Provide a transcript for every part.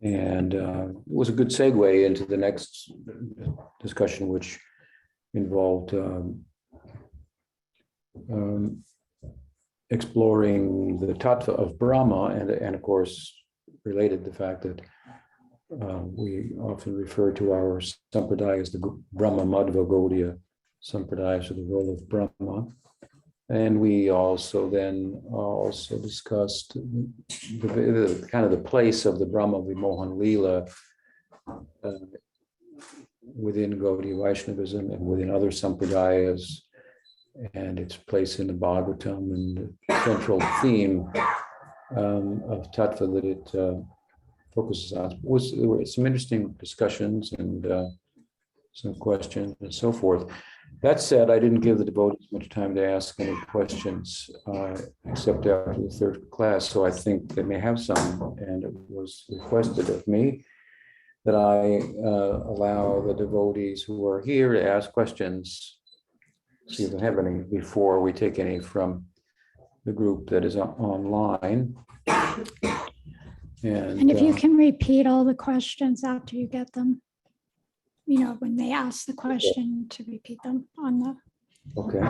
And it was a good segue into the next discussion, which involved exploring the tattva of Brahma, and of course, related the fact that we often refer to our sampradaya as the Brahma Madhva Gaudiya sampradaya, so the role of Brahma. And we also discussed the kind of the place of the Brahma Vimohan Leela within Gaudiya Vaishnavism and within other sampradayas, and its place in the Bhagavatam, and the central theme of tattva that it focuses on. There were some interesting discussions and some questions and so forth. That said, I didn't give the devotees much time to ask any questions, except after the third class, so I think they may have some, and it was requested of me that I allow the devotees who are here to ask questions, see if they have any, before we take any from the group that is online. And if you can repeat all the questions after you get them, when they ask the question, to repeat them on the. Okay.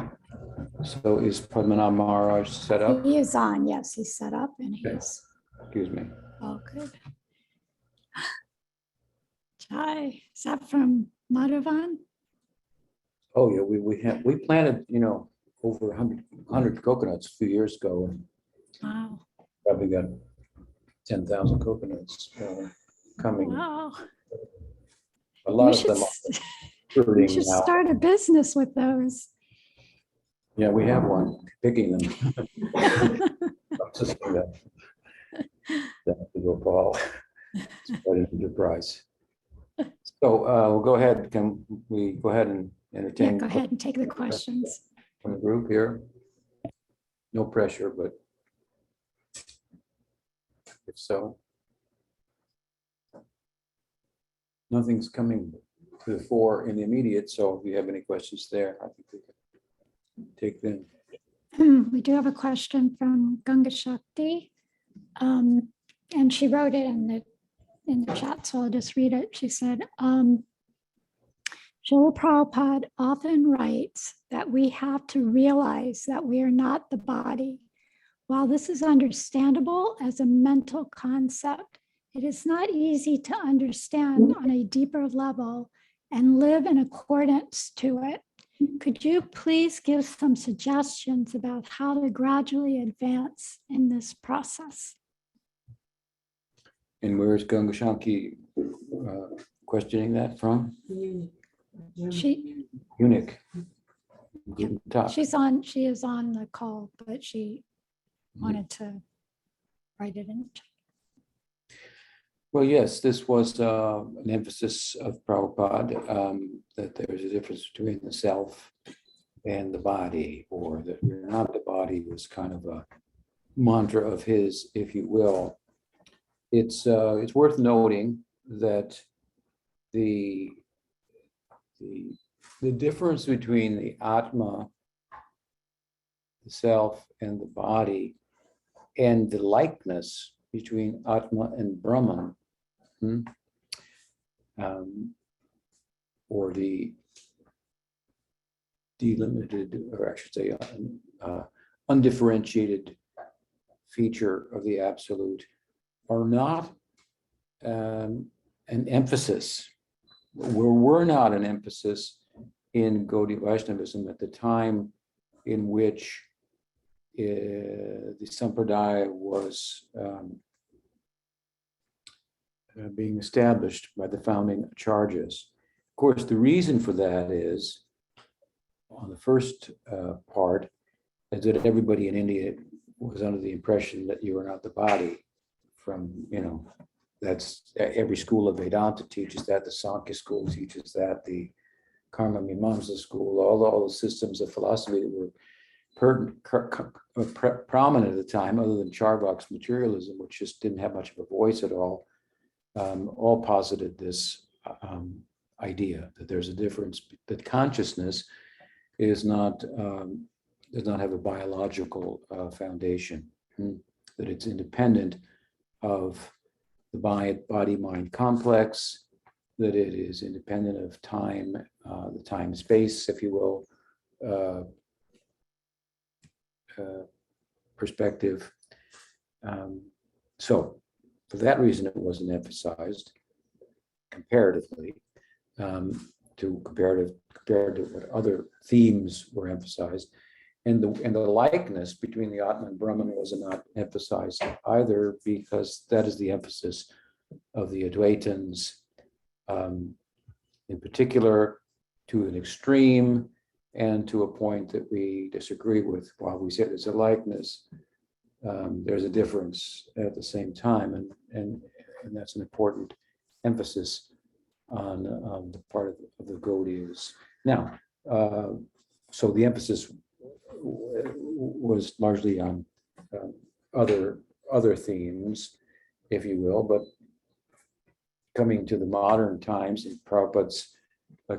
So is Padmanabh Maharaj set up? He is on, yes, he's set up and Okay. he's. Excuse me. Oh, good. Jai, is that from Madhavan? Oh yeah, we planted, over 100 coconuts a few years ago, and Wow. probably got 10,000 coconuts coming. Wow. A lot We of should, them are we fruiting should now. start a business with those. Yeah, we have one picking them. Just that to go, Paul. It's quite an enterprise. So we'll go ahead. Can we go ahead and Yeah, entertain? go ahead and take the questions. From the group here? No pressure, but if so. Nothing's coming to the fore in the immediate, so if you have any questions there, I think we can take them. We do have a question from Ganga Shakti. And she wrote it in the chat, so I'll just read it. She said, Srila Prabhupada often writes that we have to realize that we are not the body. While this is understandable as a mental concept, it is not easy to understand on a deeper level and live in accordance to it. Could you please give some suggestions about how to gradually advance in this process? And where is Ganga Shakti questioning that from? She Eunuch. Yeah. Top. she is on the call, but she wanted to write it in the chat. Well, yes, this was an emphasis of Prabhupada, that there's a difference between the self and the body, or that we're not the body was kind of a mantra of his, if you will. It's worth noting that the difference between the Atma, the self, and the body, and the likeness between Atma and Brahman, or the delimited, or I should say, undifferentiated feature of the Absolute, are not an emphasis. Were not an emphasis in Gaudiya Vaishnavism at the time in which the sampradaya was being established by the founding acharyas. Of course, the reason for that is, on the first part, is that everybody in India was under the impression that you are not the body. From, that's every school of Vedanta teaches that, the Sankhya school teaches that, the Karma Mimamsa school, all the systems of philosophy that were prominent at the time, other than Charvak's materialism, which just didn't have much of a voice at all posited this idea that there's a difference, that consciousness is not does not have a biological foundation, that it's independent of the body-mind complex, that it is independent of time, the time-space, if you will, perspective. So for that reason, it wasn't emphasized comparatively compared to what other themes were emphasized. And the likeness between the Atman and Brahman was not emphasized either, because that is the emphasis of the Advaitins, in particular, to an extreme and to a point that we disagree with. While we say there's a likeness, there's a difference at the same time, and that's an important emphasis on the part of the Gaudiyas. Now, so the emphasis was largely on other themes, if you will, but coming to the modern times in Prabhupada's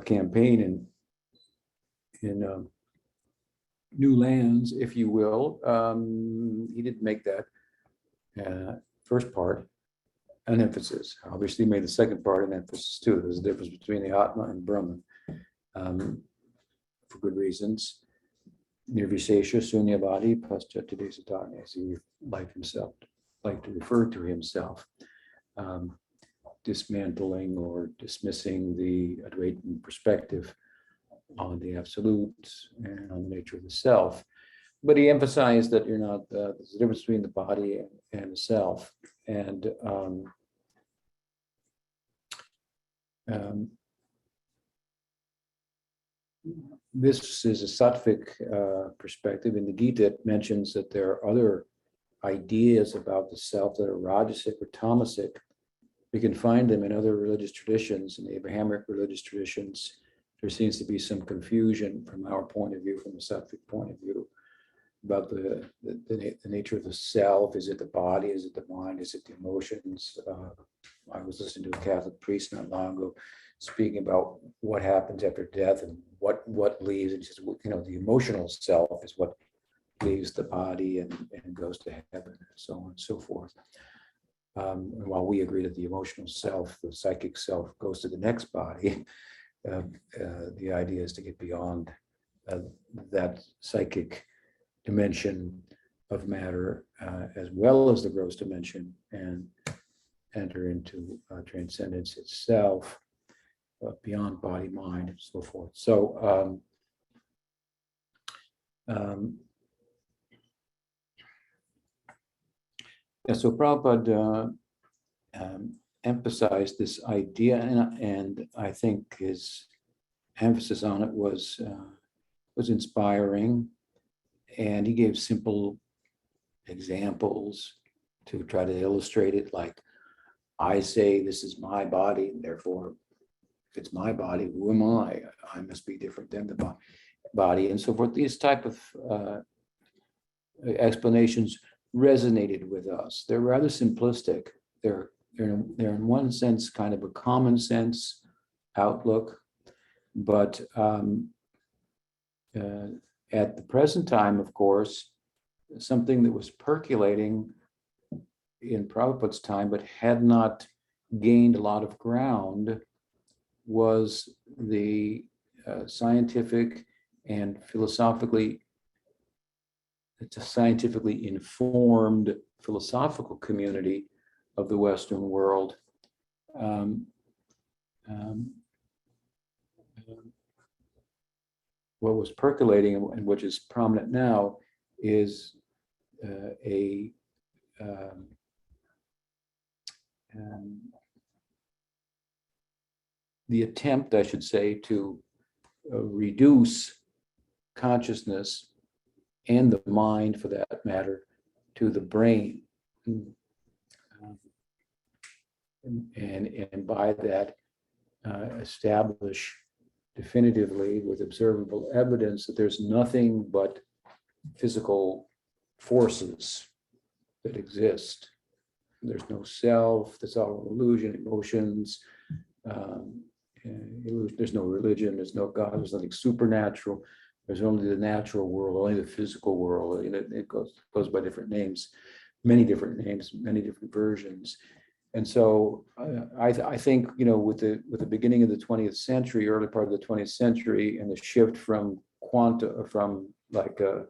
campaign in New Lands, if you will, he didn't make that first part an emphasis. Obviously, he made the second part an emphasis too. There's a difference between the Atma and Brahman, for good reasons. Nirvisesha Sunyavadi Paschatadesatani, as he liked to refer to himself, dismantling or dismissing the Advaitin perspective on the absolute and on the nature of the self. But he emphasized that you're not, there's a difference between the body and the self. And this is a sattvic perspective. In the Gita, it mentions that there are other ideas about the self that are rajasic or tamasic. We can find them in other religious traditions, in the Abrahamic religious traditions. There seems to be some confusion from our point of view, from the sattvic point of view, about the nature of the self. Is it the body? Is it the mind? Is it the emotions? I was listening to a Catholic priest not long ago speaking about what happens after death and what leaves. And he says, the emotional self is what leaves the body and goes to heaven, and so on and so forth. And while we agree that the emotional self, the psychic self, goes to the next body, the idea is to get beyond that psychic dimension of matter, as well as the gross dimension, and enter into transcendence itself, beyond body, mind, and so forth. So so Prabhupada emphasized this idea, and I think his emphasis on it was inspiring, and he gave simple examples to try to illustrate it, like, I say this is my body, and therefore, if it's my body, who am I? I must be different than the body, and so forth. These type of explanations resonated with us. They're rather simplistic. They're in one sense kind of a common sense outlook, but at the present time, of course, something that was percolating in Prabhupada's time but had not gained a lot of ground was the scientifically informed philosophical community of the Western world. What was percolating and which is prominent now is the attempt, I should say, to reduce consciousness and the mind, for that matter, to the brain, and by that establish definitively with observable evidence that there's nothing but physical forces that exist. There's no self, that's all illusion, emotions, there's no religion, there's no God, there's nothing supernatural. There's only the natural world, only the physical world. It goes by different names, many different names, many different versions. And so I think, with the beginning of the 20th century, early part of the 20th century, and the shift from like what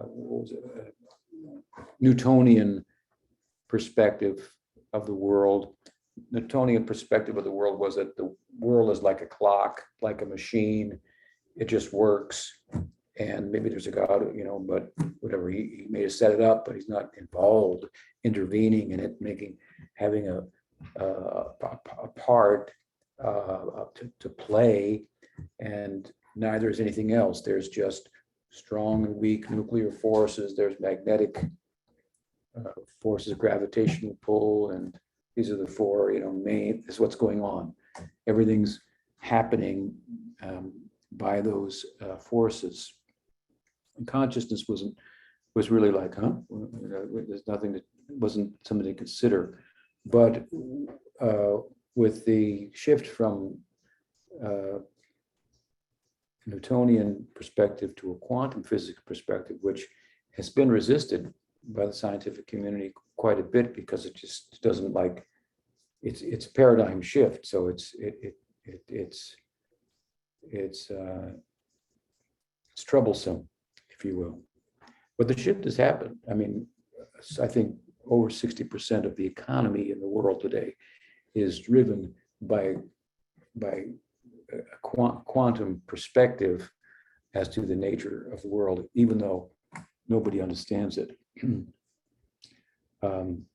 was it, Newtonian perspective of the world. Newtonian perspective of the world was that the world is like a clock, like a machine. It just works. And maybe there's a God, but whatever, he may have set it up, but he's not involved, intervening in it, having a part to play. And neither is anything else. There's just strong and weak nuclear forces. There's magnetic forces, gravitational pull, and these are the four, main. This is what's going on. Everything's happening by those forces. And consciousness was really like, there's nothing that wasn't something to consider. But with the shift from Newtonian perspective to a quantum physics perspective, which has been resisted by the scientific community quite a bit because it just doesn't like it's a paradigm shift. So it's troublesome, if you will. But the shift has happened. I mean, I think over 60% of the economy in the world today is driven by a quantum perspective as to the nature of the world, even though nobody understands it. I'm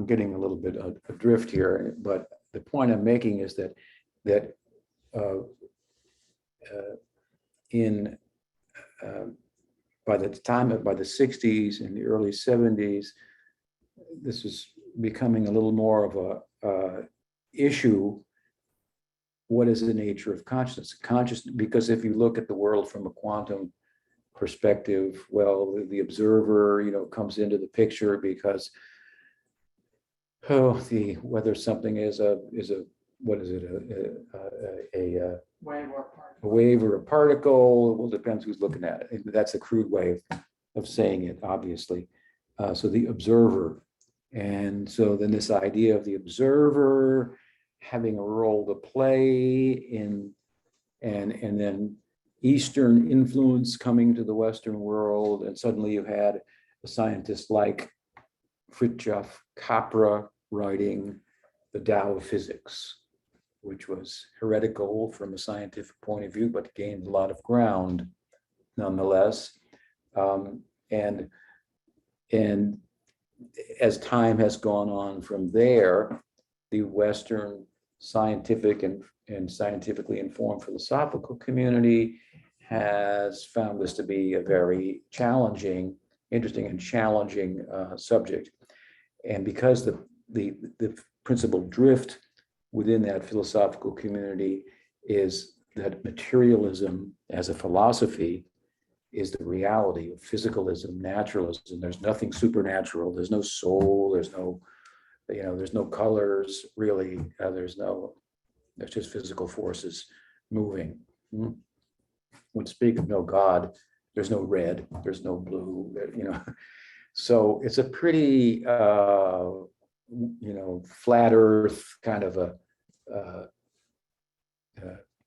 getting a little bit adrift here, but the point I'm making is that by the 60s and the early 70s, this was becoming a little more of a issue. What is the nature of consciousness? Because if you look at the world from a quantum perspective, well, the observer, comes into the picture because whether something is a what is it, a wave or a particle, well, depends who's looking at it. That's a crude way of saying it, obviously. So the observer, and so then this idea of the observer having a role to play in, and then Eastern influence coming to the Western world, and suddenly you had a scientist like Fritjof Capra writing the Tao of Physics, which was heretical from a scientific point of view, but gained a lot of ground nonetheless. And as time has gone on from there, the Western scientific and scientifically informed philosophical community has found this to be a very interesting and challenging subject. And because the principal drift within that philosophical community is that materialism as a philosophy is the reality of physicalism, naturalism. There's nothing supernatural. There's no soul. There's no colors really. There's just physical forces moving. When speak of no God, there's no red. There's no blue. So it's a pretty flat Earth kind of a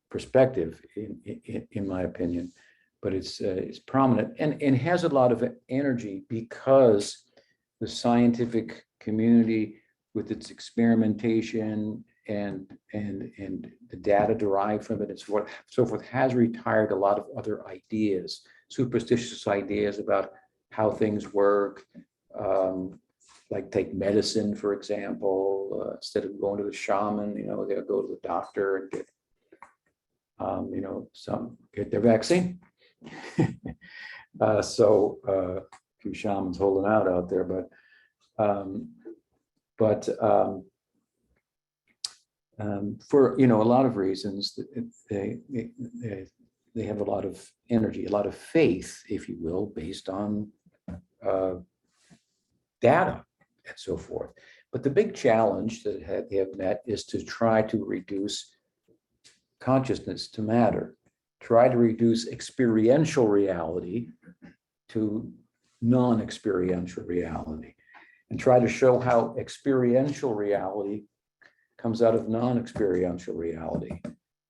perspective, in my opinion, but it's prominent and has a lot of energy because the scientific community, with its experimentation and the data derived from it and so forth, has retired a lot of other ideas, superstitious ideas about how things work. Like take medicine, for example, instead of going to the shaman, they'll go to the doctor and get their vaccine. So a few shamans holding out there, but for a lot of reasons, they have a lot of energy, a lot of faith, if you will, based on data and so forth. But the big challenge that they have met is to try to reduce consciousness to matter, try to reduce experiential reality to non-experiential reality. and try to show how experiential reality comes out of non-experiential reality.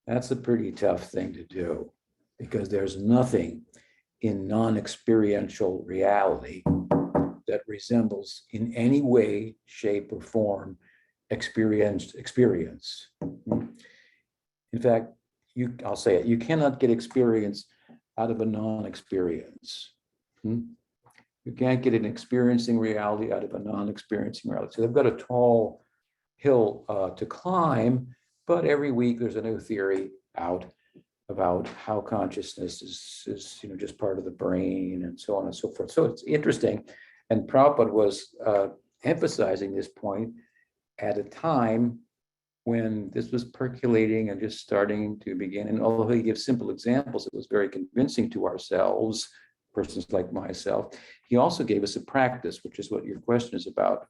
That's a pretty tough thing to do, because there's nothing in non-experiential reality that resembles in any way, shape, or form experienced experience. In fact, I'll say it, you cannot get experience out of a non-experience. You can't get an experiencing reality out of a non-experiencing reality. So they've got a tall hill to climb, but every week there's a new theory out about how consciousness is just part of the brain and so on and so forth. So it's interesting. And Prabhupada was emphasizing this point at a time when this was percolating and just starting to begin. And although he gives simple examples, it was very convincing to ourselves, persons like myself. He also gave us a practice, which is what your question is about,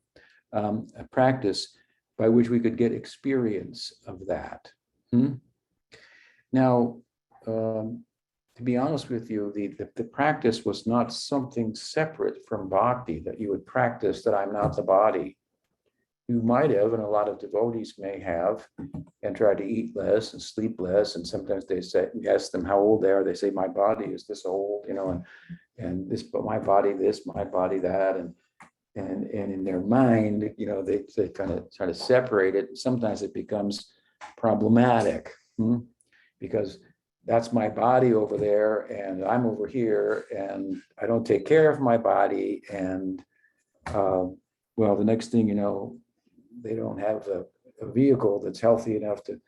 a practice by which we could get experience of that. Now, to be honest with you, the practice was not something separate from bhakti, that you would practice that I'm not the body. You might have, and a lot of devotees may have, and try to eat less and sleep less. And sometimes they say, you ask them how old they are, they say, my body is this old, and this, but my body this, my body that, and in their mind, they kind of try to separate it. Sometimes it becomes problematic, because that's my body over there, and I'm over here, and I don't take care of my body, and well, the next thing you know, they don't have a vehicle that's healthy enough to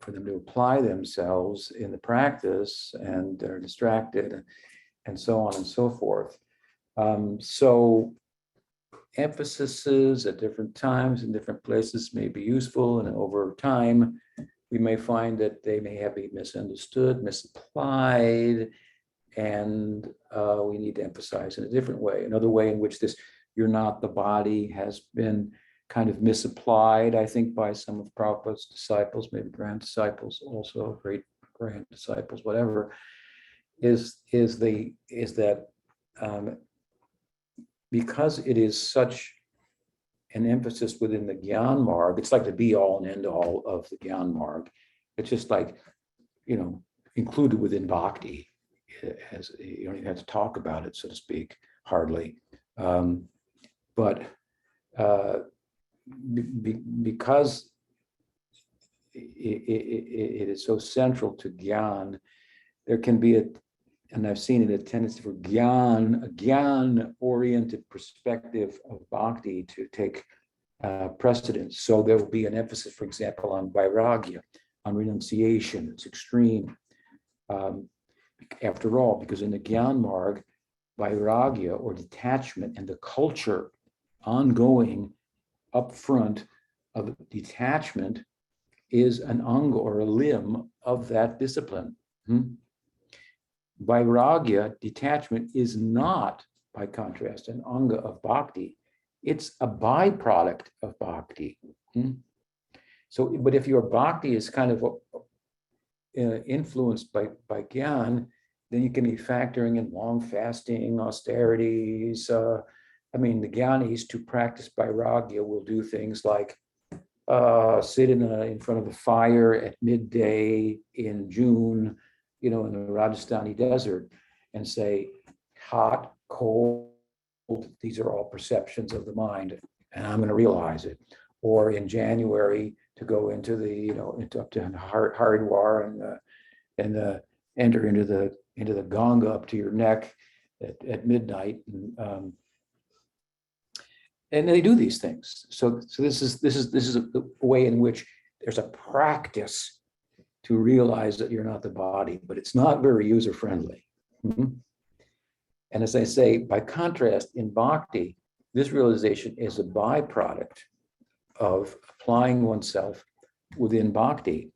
for them to apply themselves in the practice, and they're distracted, and so on and so forth. So emphases at different times in different places may be useful, and over time, we may find that they may have been misunderstood, misapplied, and we need to emphasize in a different way. Another way in which this "you're not the body" has been kind of misapplied, I think, by some of Prabhupada's disciples, maybe grand disciples, also great grand disciples, whatever, is that because it is such an emphasis within the Gyan Marg, it's like the be all and end all of the Gyan Marg. It's just like, included within bhakti, as you don't even have to talk about it, so to speak, hardly. But because it is so central to Gyan, there can be and I've seen it, a tendency for a Gyan-oriented perspective of bhakti to take precedence. So there will be an emphasis, for example, on vairagya, on renunciation. It's extreme. After all, because in the Gyan Marg, vairagya, or detachment, and the culture ongoing upfront of detachment is an anga, or a limb of that discipline. Vairagya, detachment, is not, by contrast, an anga of bhakti. It's a byproduct of bhakti. So, but if your bhakti is kind of influenced by Gyan, then you can be factoring in long fasting, austerities. The Gyanis, to practice vairagya, will do things like sit in front of a fire at midday in June, in the Rajasthani desert, and say, hot, cold, these are all perceptions of the mind, and I'm going to realize it. Or in January, to go into the, up to Haridwar and enter into the Ganga up to your neck at midnight, and they do these things. So this is a way in which there's a practice to realize that you're not the body, but it's not very user-friendly. And as I say, by contrast, in bhakti, this realization is a byproduct of applying oneself within bhakti.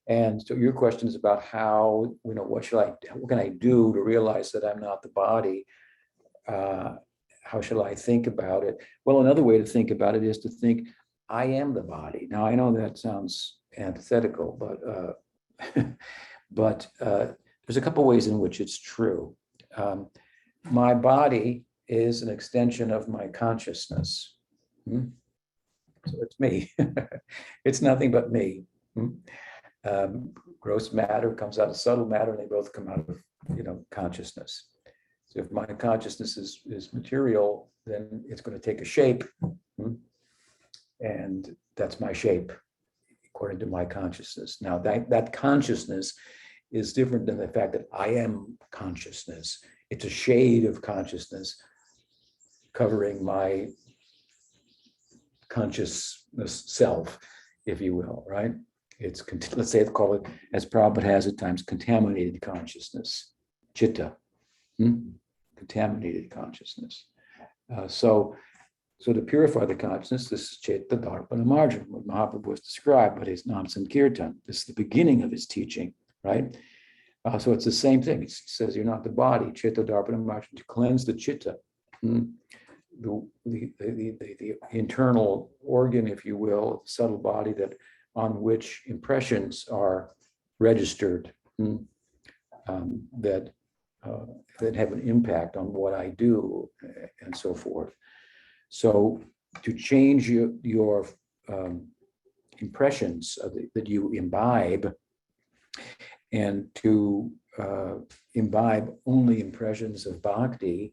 And so your question is about how, what can I do to realize that I'm not the body? How shall I think about it? Well, another way to think about it is to think, I am the body. Now, I know that sounds antithetical, but there's a couple ways in which it's true. my body is an extension of my consciousness. So it's me. It's nothing but me. Gross matter comes out of subtle matter, and they both come out of, consciousness. So if my consciousness is material, then it's going to take a shape, and that's my shape, according to my consciousness. Now, that consciousness is different than the fact that I am consciousness. It's a shade of consciousness covering my consciousness self, if you will, right? Let's say, call it, as Prabhupada has at times, contaminated consciousness, chitta, contaminated consciousness. So to purify the consciousness, this is Chaitya Dharpana Marjan, what Mahaprabhu was described, but his Nam Sankirtan. This is the beginning of his teaching, right? So it's the same thing. It says you're not the body, Chaitya Dharpana Marjan, to cleanse the chitta, the internal organ, if you will, the subtle body on which impressions are registered, that have an impact on what I do, and so forth. So to change your impressions that you imbibe, and to imbibe only impressions of bhakti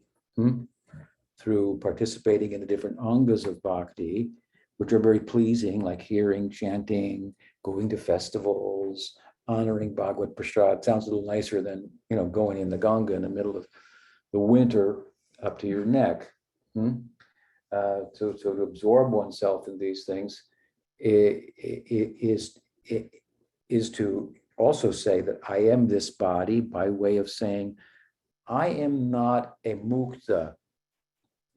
through participating in the different angas of bhakti, which are very pleasing, like hearing, chanting, going to festivals, honoring Bhagavad Prasad. Sounds a little nicer than going in the Ganga in the middle of the winter up to your neck. To absorb oneself in these things is to also say that I am this body, by way of saying I am not a mukta,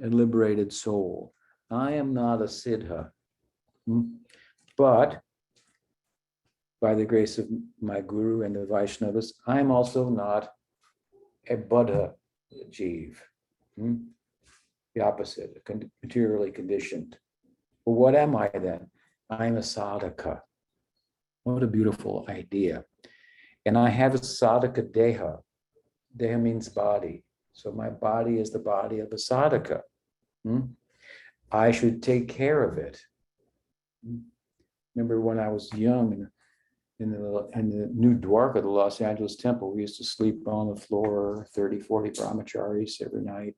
a liberated soul. I am not a siddha, but by the grace of my guru and the Vaishnavas, I am also not a buddha jeev, the opposite, materially conditioned. Well, what am I then? I'm a sadhaka. What a beautiful idea. And I have a sadhaka deha. Deha means body. So my body is the body of a sadhaka. I should take care of it. Remember when I was young in the New Dwarka, the Los Angeles temple, we used to sleep on the floor, 30, 40 brahmacharis every night.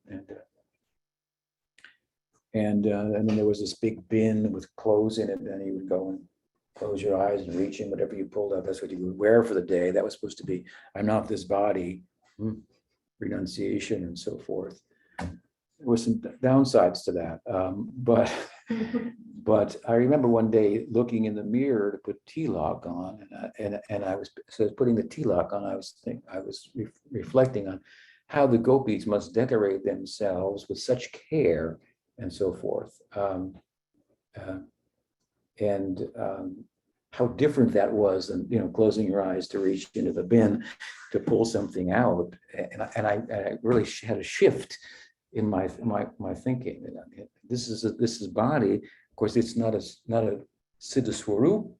And then there was this big bin with clothes in it, and you would go and close your eyes and reach in whatever you pulled out. That's what you would wear for the day. That was supposed to be, I'm not this body, renunciation and so forth. There were some downsides to that, but I remember one day looking in the mirror to put tilak on, and I was putting the tilak on. I was reflecting on how the gopis must decorate themselves with such care and so forth, and how different that was than closing your eyes to reach into the bin to pull something out. And I really had a shift in my thinking. This is body. Of course, it's not a siddha swarup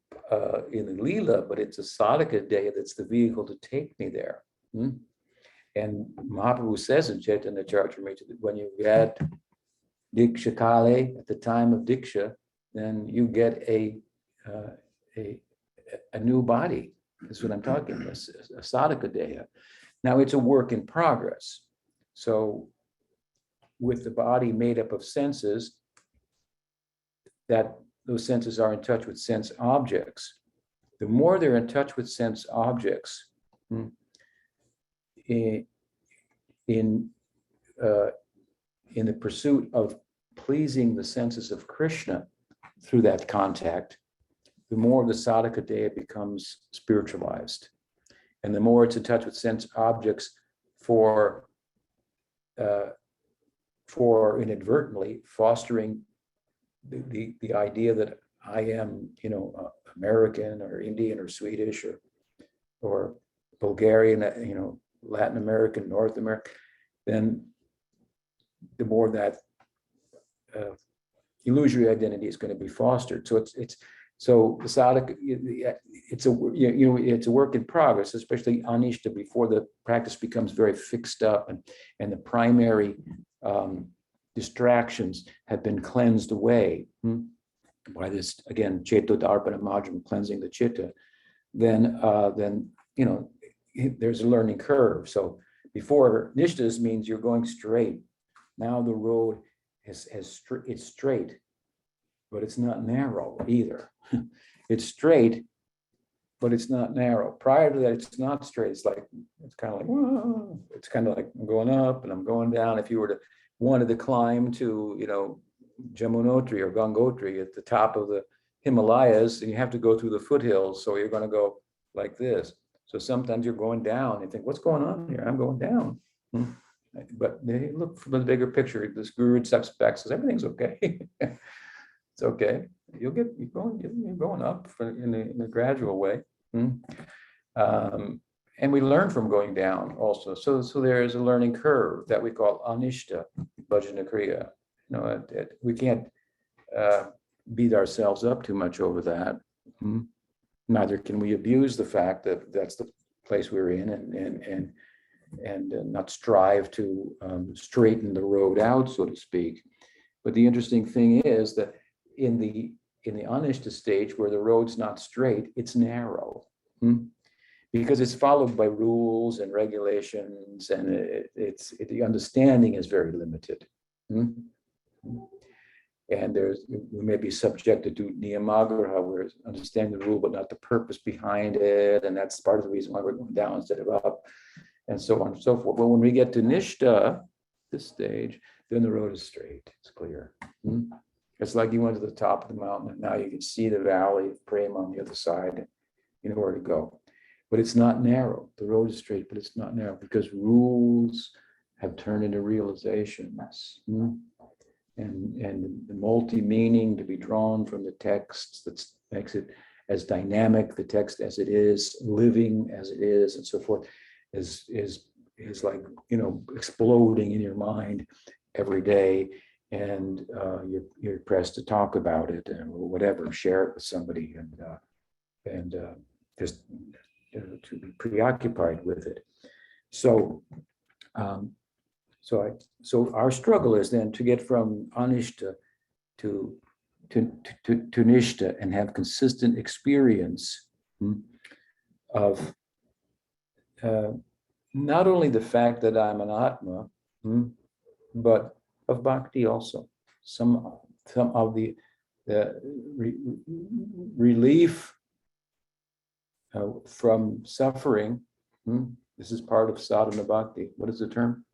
in the lila, but it's a sadhaka deha that's the vehicle to take me there. And Mahaprabhu says in Chaitanya Charitamrita that when you get diksha kale, at the time of diksha, then you get a new body. That's what I'm talking about, a sadhaka deha. Now it's a work in progress. So with the body made up of senses, that those senses are in touch with sense objects. The more they're in touch with sense objects, in the pursuit of pleasing the senses of Krishna through that contact, the more the sadhaka deha becomes spiritualized, and the more it's in touch with sense objects for inadvertently fostering the idea that I am, American or Indian or Swedish or Bulgarian, Latin American, North American, then the more that illusory identity is going to be fostered. So So the sadhaka, it's a work in progress, especially anishta, before the practice becomes very fixed up and the primary distractions have been cleansed away by this, again, ceto darpana majram, cleansing the chitta. Then there's a learning curve. So before, nishtas means you're going straight. Now the road it's straight, but it's not narrow either. It's straight, but it's not narrow. Prior to that, it's not straight. It's kind of like, whoa. It's kind of like I'm going up and I'm going down. If you wanted to climb to, Jamunotri or Gangotri at the top of the Himalayas, and you have to go through the foothills. So you're going to go like this. So sometimes you're going down. You think, what's going on here? I'm going down. But they look from the bigger picture. This guru steps back, says everything's okay. It's okay. You're going up in a gradual way. And we learn from going down also. So there is a learning curve that we call anishta bhajana kriya. We can't beat ourselves up too much over that. Neither can we abuse the fact that that's the place we're in and not strive to straighten the road out, so to speak. But the interesting thing is that in the anishta stage, where the road's not straight, it's narrow, because it's followed by rules and regulations, and the understanding is very limited. And we may be subjected to niyamagraha, where understanding the rule but not the purpose behind it, and that's part of the reason why we're going down instead of up, and so on and so forth. But when we get to nishta, this stage, then the road is straight, it's clear. It's like you went to the top of the mountain and now you can see the valley of prema on the other side. You know where to go. But it's not narrow. The road is straight, but it's not narrow because rules have turned into realizations. And the multi-meaning to be drawn from the text that makes it as dynamic, the text as it is, living as it is, and so forth, is like, exploding in your mind every day. And you're pressed to talk about it or whatever, share it with somebody, and just to be preoccupied with it. So our struggle is then to get from anishta to nishta and have consistent experience of not only the fact that I'm an atma, but of bhakti also. Some of the relief from suffering. This is part of sadhana bhakti. What is the term?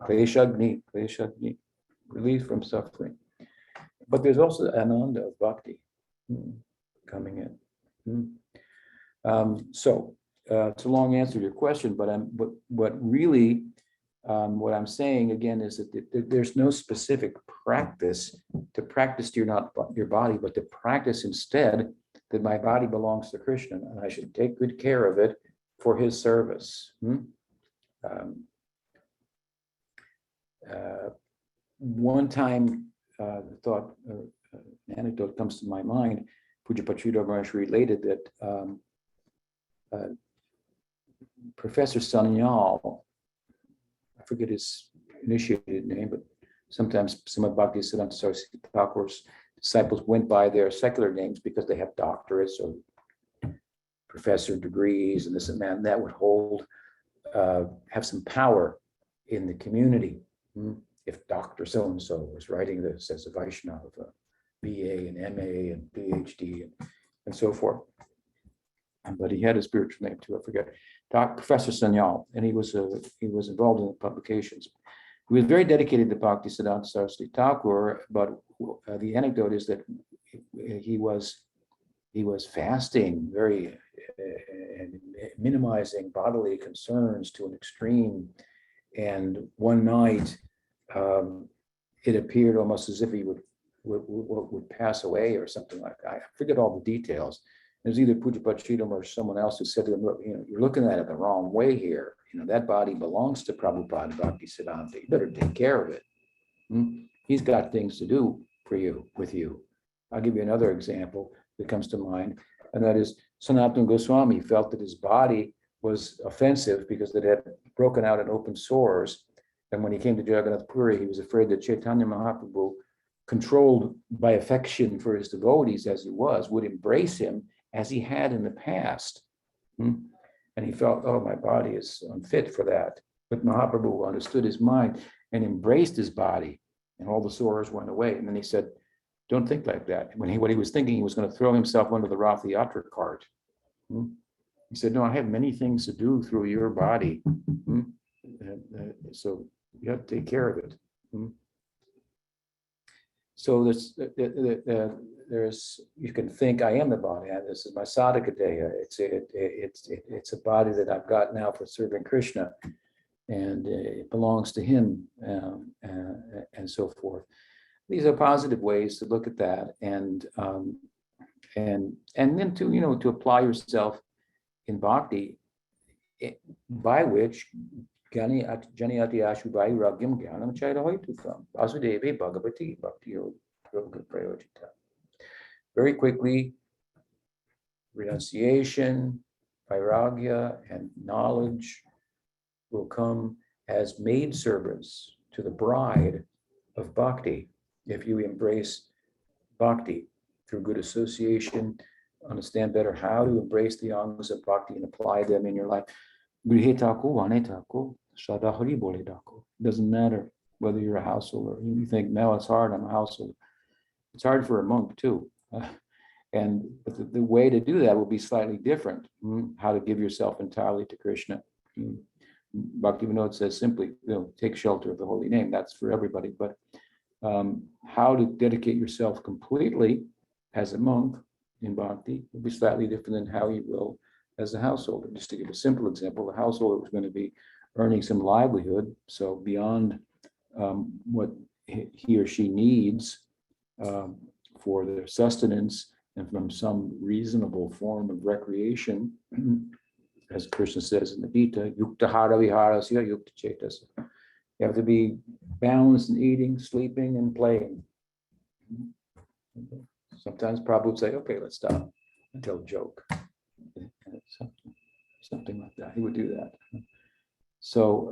Kleshagni, relief from suffering. But there's also ananda of bhakti coming in. So it's a long answer to your question, but what I'm saying again is that there's no specific practice to practice your body, but to practice instead that my body belongs to Krishna and I should take good care of it for his service. One time, an anecdote comes to my mind. Puja Pachita Maharaj related that Professor Sanyal, I forget his initiated name, but sometimes some of Bhaktisiddhanta Saraswati Thakur's disciples went by their secular names because they have doctorates or professor degrees and this and that, and that would have some power in the community. If Dr. So-and-so was writing this as a Vaishnava, a BA and MA and PhD and so forth. But he had a spiritual name too, I forget. Professor Sanyal, and he was involved in the publications. He was very dedicated to Bhaktisiddhanta Saraswati Thakur, but the anecdote is that he was fasting very and minimizing bodily concerns to an extreme. And one night, it appeared almost as if he would pass away or something like that. I forget all the details. It was either Puja Pachitam or someone else who said to him, look, you're looking at it the wrong way here. That body belongs to Prabhupada Bhaktisiddhanta. You better take care of it. He's got things to do with you. I'll give you another example that comes to mind, and that is Sanatana Goswami felt that his body was offensive because it had broken out in open sores. And when he came to Jagannath Puri, he was afraid that Chaitanya Mahaprabhu, controlled by affection for his devotees as he was, would embrace him as he had in the past. And he felt, oh, my body is unfit for that. But Mahaprabhu understood his mind and embraced his body, and all the sores went away. And then he said, don't think like that. What he was thinking, he was going to throw himself under the Rath Yatra cart. He said, no, I have many things to do through your body. So you have to take care of it. So there's you can think, I am the body. This is my sadhaka deha. It's a body that I've got now for serving Krishna, and it belongs to him, and so forth. These are positive ways to look at that, and then to apply yourself in bhakti, by which Janiyati Ashubhai Ragyam Gyanam Chairahoitukam Vasudevi Bhagavati Bhakti Yoga Prayojita. Very quickly, renunciation, vairagya, and knowledge will come as maidservants to the bride of bhakti. If you embrace bhakti through good association, understand better how to embrace the angas of bhakti and apply them in your life. It doesn't matter whether you're a householder. You think, no, it's hard, I'm a householder. It's hard for a monk too. But the way to do that will be slightly different. How to give yourself entirely to Krishna. Bhaktivinoda says simply, take shelter of the holy name. That's for everybody. But how to dedicate yourself completely as a monk in bhakti will be slightly different than how you will as a householder. Just to give a simple example, the householder was going to be earning some livelihood, so beyond what he or she needs for their sustenance and from some reasonable form of recreation, as Krishna says in the Gita, yukta hara viharasya yukta chetasya. You have to be balanced in eating, sleeping, and playing. Sometimes Prabhupada would say, okay, let's stop and tell a joke. Something like that. He would do that. So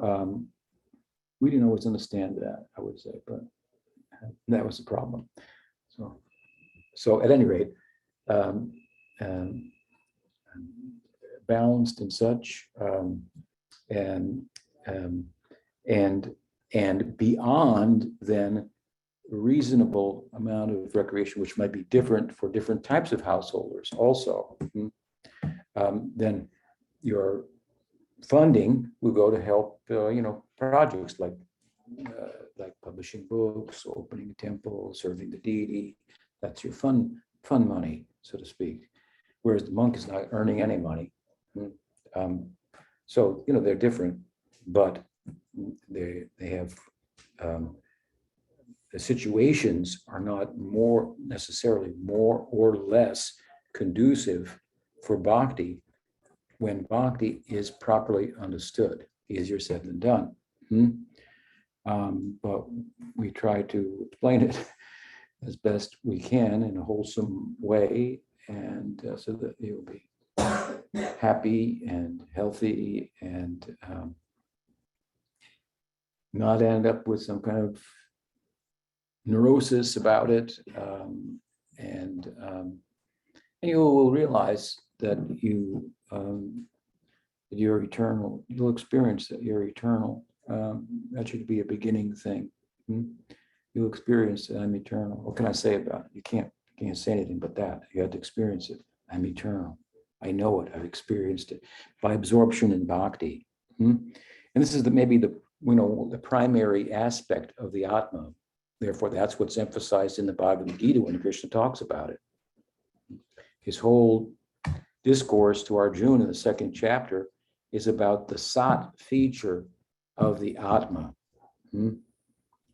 we didn't always understand that, I would say, but that was the problem. So at any rate, balanced and such, and beyond then reasonable amount of recreation, which might be different for different types of householders also. Then your funding will go to help, projects like publishing books, opening a temple, serving the deity. That's your fun money, so to speak. Whereas the monk is not earning any money. So they're different, but they have the situations are not necessarily more or less conducive for bhakti when bhakti is properly understood. Easier said than done. But we try to explain it as best we can in a wholesome way, and so that you'll be happy and healthy and not end up with some kind of neurosis about it, and you will realize that you're eternal. You'll experience that you're eternal. That should be a beginning thing. You'll experience that I'm eternal. What can I say about it? You can't say anything but that. You have to experience it. I'm eternal. I know it. I've experienced it by absorption in bhakti. And this is maybe the primary aspect of the Atma. Therefore, that's what's emphasized in the Bhagavad Gita when Krishna talks about it. His whole discourse to Arjuna in the second chapter is about the Sat feature of the Atma,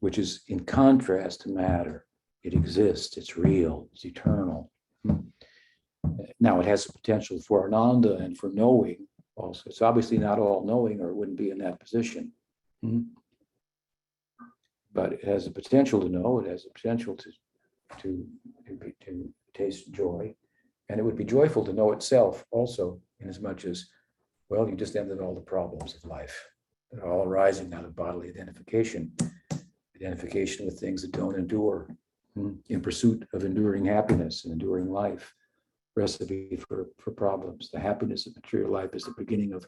which is in contrast to matter. It exists, it's real, it's eternal. Now, it has the potential for Ananda and for knowing also. It's obviously not all knowing, or it wouldn't be in that position. But it has the potential to know, it has the potential to taste joy. And it would be joyful to know itself also, in as much as, well, you just ended all the problems of life that are all arising out of bodily identification with things that don't endure, in pursuit of enduring happiness and enduring life. Recipe for problems. The happiness of material life is the beginning of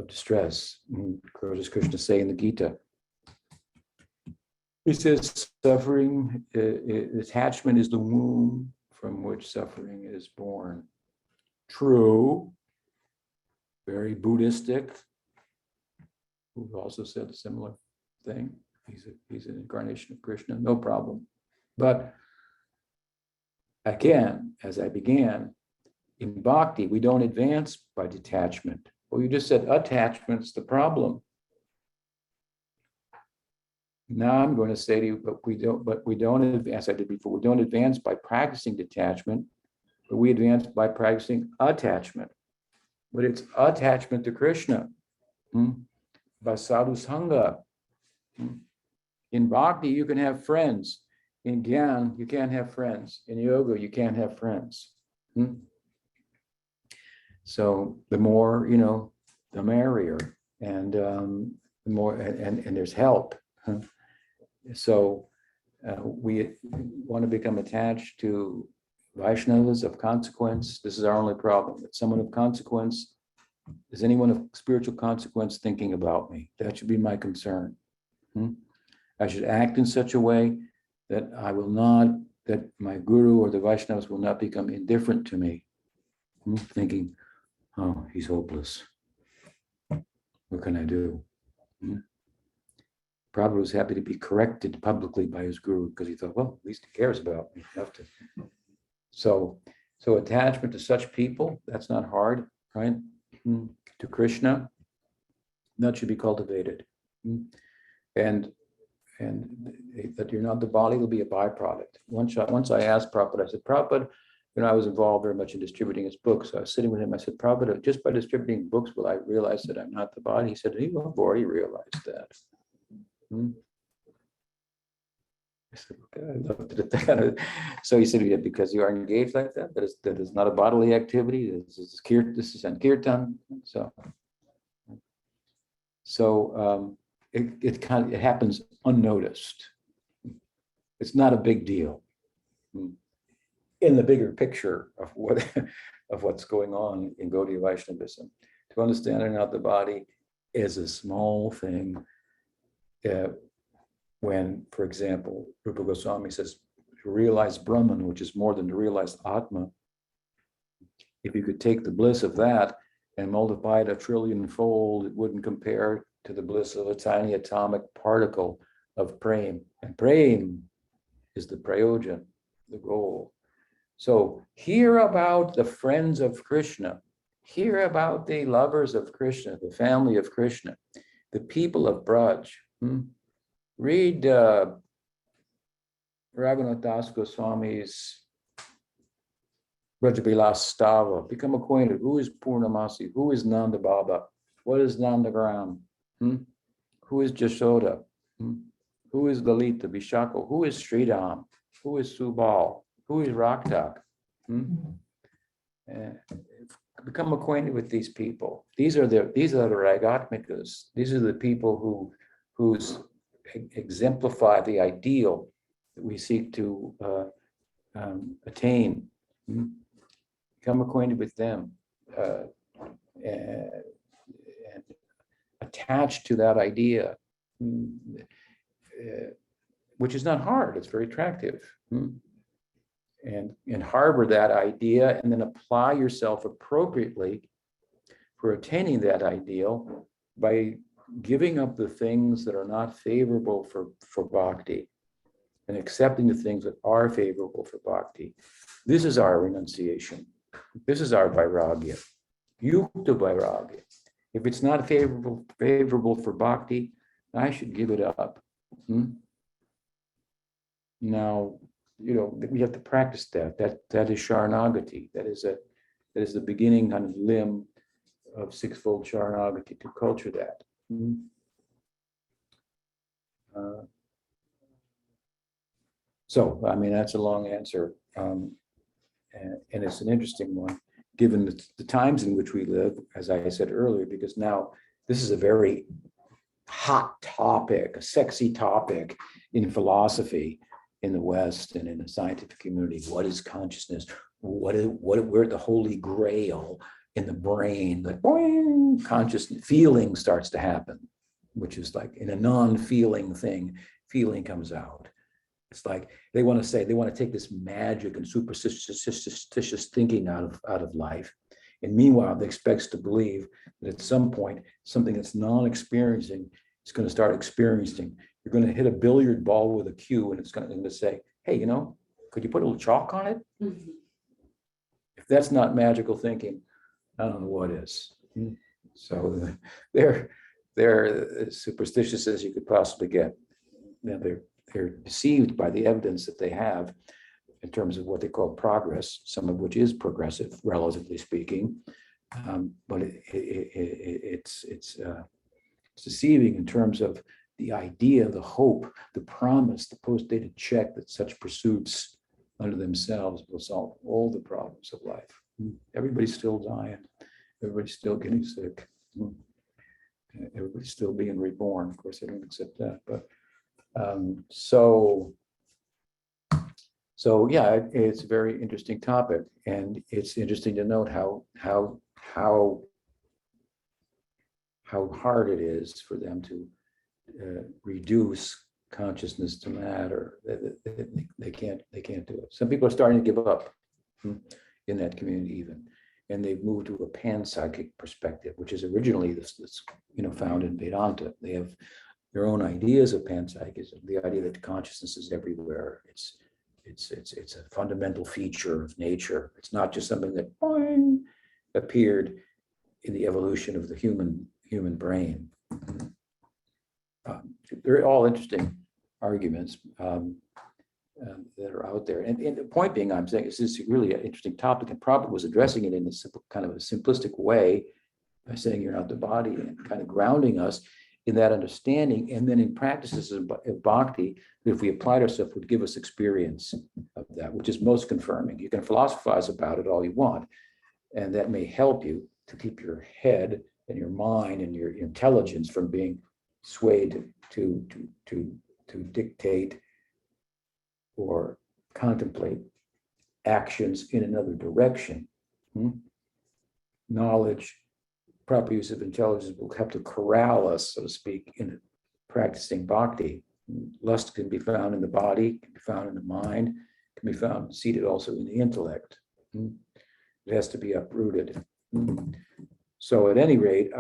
distress. As Krishna say in the Gita, he says, suffering, attachment is the womb from which suffering is born. True, very Buddhistic, who also said a similar thing. He's an incarnation of Krishna, no problem. But again, as I began, in bhakti, we don't advance by detachment. Well, you just said attachment's the problem. Now I'm going to say to you, but we don't advance, I did before, we don't advance by practicing detachment, but we advance by practicing attachment. But it's attachment to Krishna, by sadhu sangha. In bhakti, you can have friends. In Gyan, you can't have friends. In yoga, you can't have friends. So the more, the merrier, and the more, and there's help. So we want to become attached to Vaishnavas of consequence. This is our only problem. That someone of consequence, is anyone of spiritual consequence thinking about me? That should be my concern. I should act in such a way that that my guru or the Vaishnavas will not become indifferent to me, thinking, oh, he's hopeless. What can I do? Prabhupada was happy to be corrected publicly by his guru because he thought, well, at least he cares about me. So attachment to such people, that's not hard, right? To Krishna, that should be cultivated. And that you're not the body will be a byproduct. Once I asked Prabhupada, I said, Prabhupada, I was involved very much in distributing his books. So I was sitting with him. I said, Prabhupada, just by distributing books, will I realize that I'm not the body? He said, I've already realized that. I said, okay, I looked at that. So he said, yeah, because you are engaged like that, that is not a bodily activity. This is Sankirtan. So it happens unnoticed. It's not a big deal in the bigger picture of what's going on in Gaudiya Vaishnavism. To understand not the body is a small thing. When, for example, Rupa Goswami says, to realize Brahman, which is more than to realize Atma, if you could take the bliss of that and multiply it 1 trillion-fold, it wouldn't compare to the bliss of a tiny atomic particle of prem. And prem is the prayojan, the goal. So hear about the friends of Krishna. Hear about the lovers of Krishna, the family of Krishna, the people of Braj. Read Raghunath Das Goswami's Brajabilas Stava. Become acquainted. Who is Purnamasi? Who is Nanda Baba? What is Nandagram? Who is Jashoda? Who is Lalita Vishaka? Who is Sridham? Who is Subal? Who is Raktak? Become acquainted with these people. These are the Ragatmikas. These are the people who exemplify the ideal that we seek to attain. Become acquainted with them and attached to that idea, which is not hard. It's very attractive. And harbor that idea, and then apply yourself appropriately for attaining that ideal by giving up the things that are not favorable for bhakti and accepting the things that are favorable for bhakti. This is our renunciation. This is our vairagya, yukta vairagya. If it's not favorable for bhakti, I should give it up. Now, we have to practice that. That is Sharanagati. That is the beginning kind of limb of sixfold Sharanagati, to culture that. So, I mean, that's a long answer. And it's an interesting one, given the times in which we live, as I said earlier, because now this is a very hot topic, a sexy topic in philosophy in the West and in the scientific community. What is consciousness? Where the holy grail in the brain, the boing, conscious feeling starts to happen, which is like in a non-feeling thing, feeling comes out. It's like they want to take this magic and superstitious thinking out of life. And meanwhile, they expect us to believe that at some point, something that's non-experiencing is going to start experiencing. You're going to hit a billiard ball with a cue, and it's going to say, hey, could you put a little chalk on it? Mm-hmm. If that's not magical thinking, I don't know what is. So they're as superstitious as you could possibly get. They're deceived by the evidence that they have in terms of what they call progress, some of which is progressive, relatively speaking, but it's deceiving in terms of the idea, the hope, the promise, the post-dated check that such pursuits unto themselves will solve all the problems of life. Everybody's still dying. Everybody's still getting sick. Everybody's still being reborn. Of course, I don't accept that, but so yeah, it's a very interesting topic, and it's interesting to note how hard it is for them to reduce consciousness to matter. They can't do it. Some people are starting to give up in that community even, and they've moved to a panpsychic perspective, which is originally this found in Vedanta. They have their own ideas of panpsychism, the idea that consciousness is everywhere. It's a fundamental feature of nature. It's not just something that boing, appeared in the evolution of the human brain. They're all interesting arguments that are out there. And the point being, I'm saying, is this really an interesting topic, and Prabhupada was addressing it in a simple, kind of a simplistic way by saying you're not the body, and kind of grounding us in that understanding, and then in practices of bhakti, if we applied ourselves, would give us experience of that, which is most confirming. You can philosophize about it all you want, and that may help you to keep your head and your mind and your intelligence from being swayed to dictate or contemplate actions in another direction. Knowledge, proper use of intelligence will help to corral us, so to speak, in practicing bhakti. Lust can be found in the body, can be found in the mind, can be found seated also in the intellect. It has to be uprooted. So at any rate,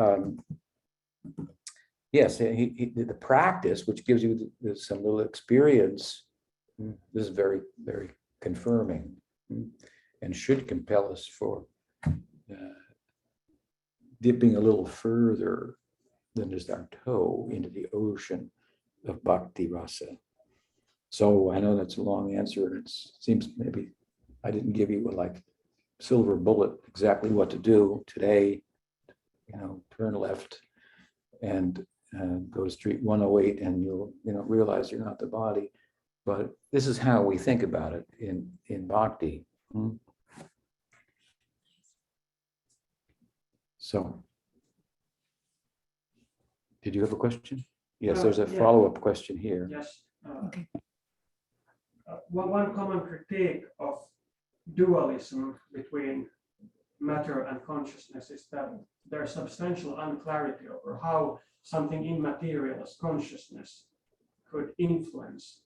yes, the practice, which gives you some little experience, this is very, very confirming, and should compel us for dipping a little further than just our toe into the ocean of bhakti rasa. So I know that's a long answer, and it seems maybe I didn't give you a silver bullet exactly what to do today. Turn left and go to Street 108, and you'll realize you're not the body. But this is how we think about it in bhakti. So, did you have a question? Yes, there's a follow-up question here. Yes. Okay. One common critique of dualism between matter and consciousness is that there's substantial unclarity over how something immaterial as consciousness could influence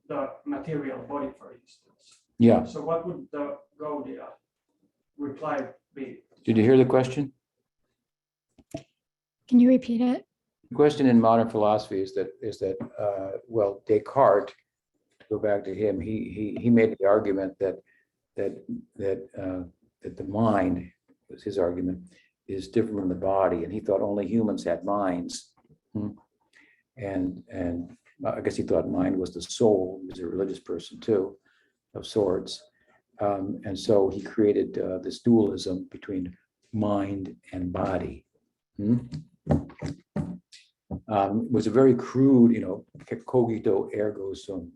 the material body, for instance. Yeah. So what would the Gaudiya reply be? Did you hear the question? Can you repeat it? The question in modern philosophy is that well, Descartes, to go back to him, he made the argument that the mind, was his argument, is different from the body, and he thought only humans had minds. And I guess he thought mind was the soul. He was a religious person too, of sorts. And so he created this dualism between mind and body. It was a very crude, cogito ergo sum,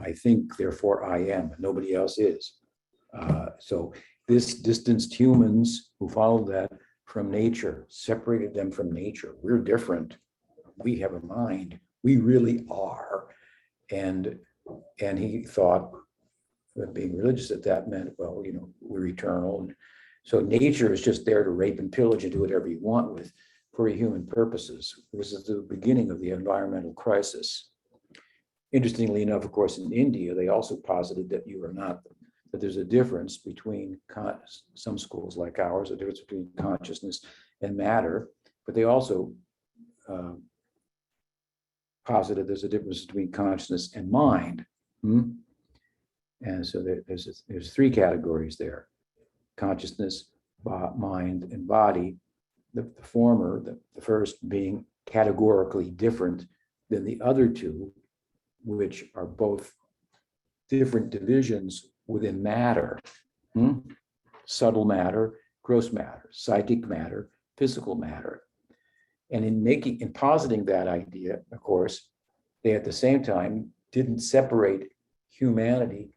I think, therefore I am. Nobody else is. So this distanced humans who followed that from nature, separated them from nature. We're different. We have a mind. We really are. And he thought that being religious that meant, well, we're eternal. And so nature is just there to rape and pillage and do whatever you want with for human purposes. This is the beginning of the environmental crisis. Interestingly enough, of course, in India, they also posited that that there's a difference between some schools like ours, a difference between consciousness and matter, but they also posited there's a difference between consciousness and mind. And so there's three categories there: consciousness, mind, and body. The former, the first, being categorically different than the other two, which are both different divisions within matter. Subtle matter, gross matter, psychic matter, physical matter. And in positing that idea, of course, they at the same time didn't separate humanity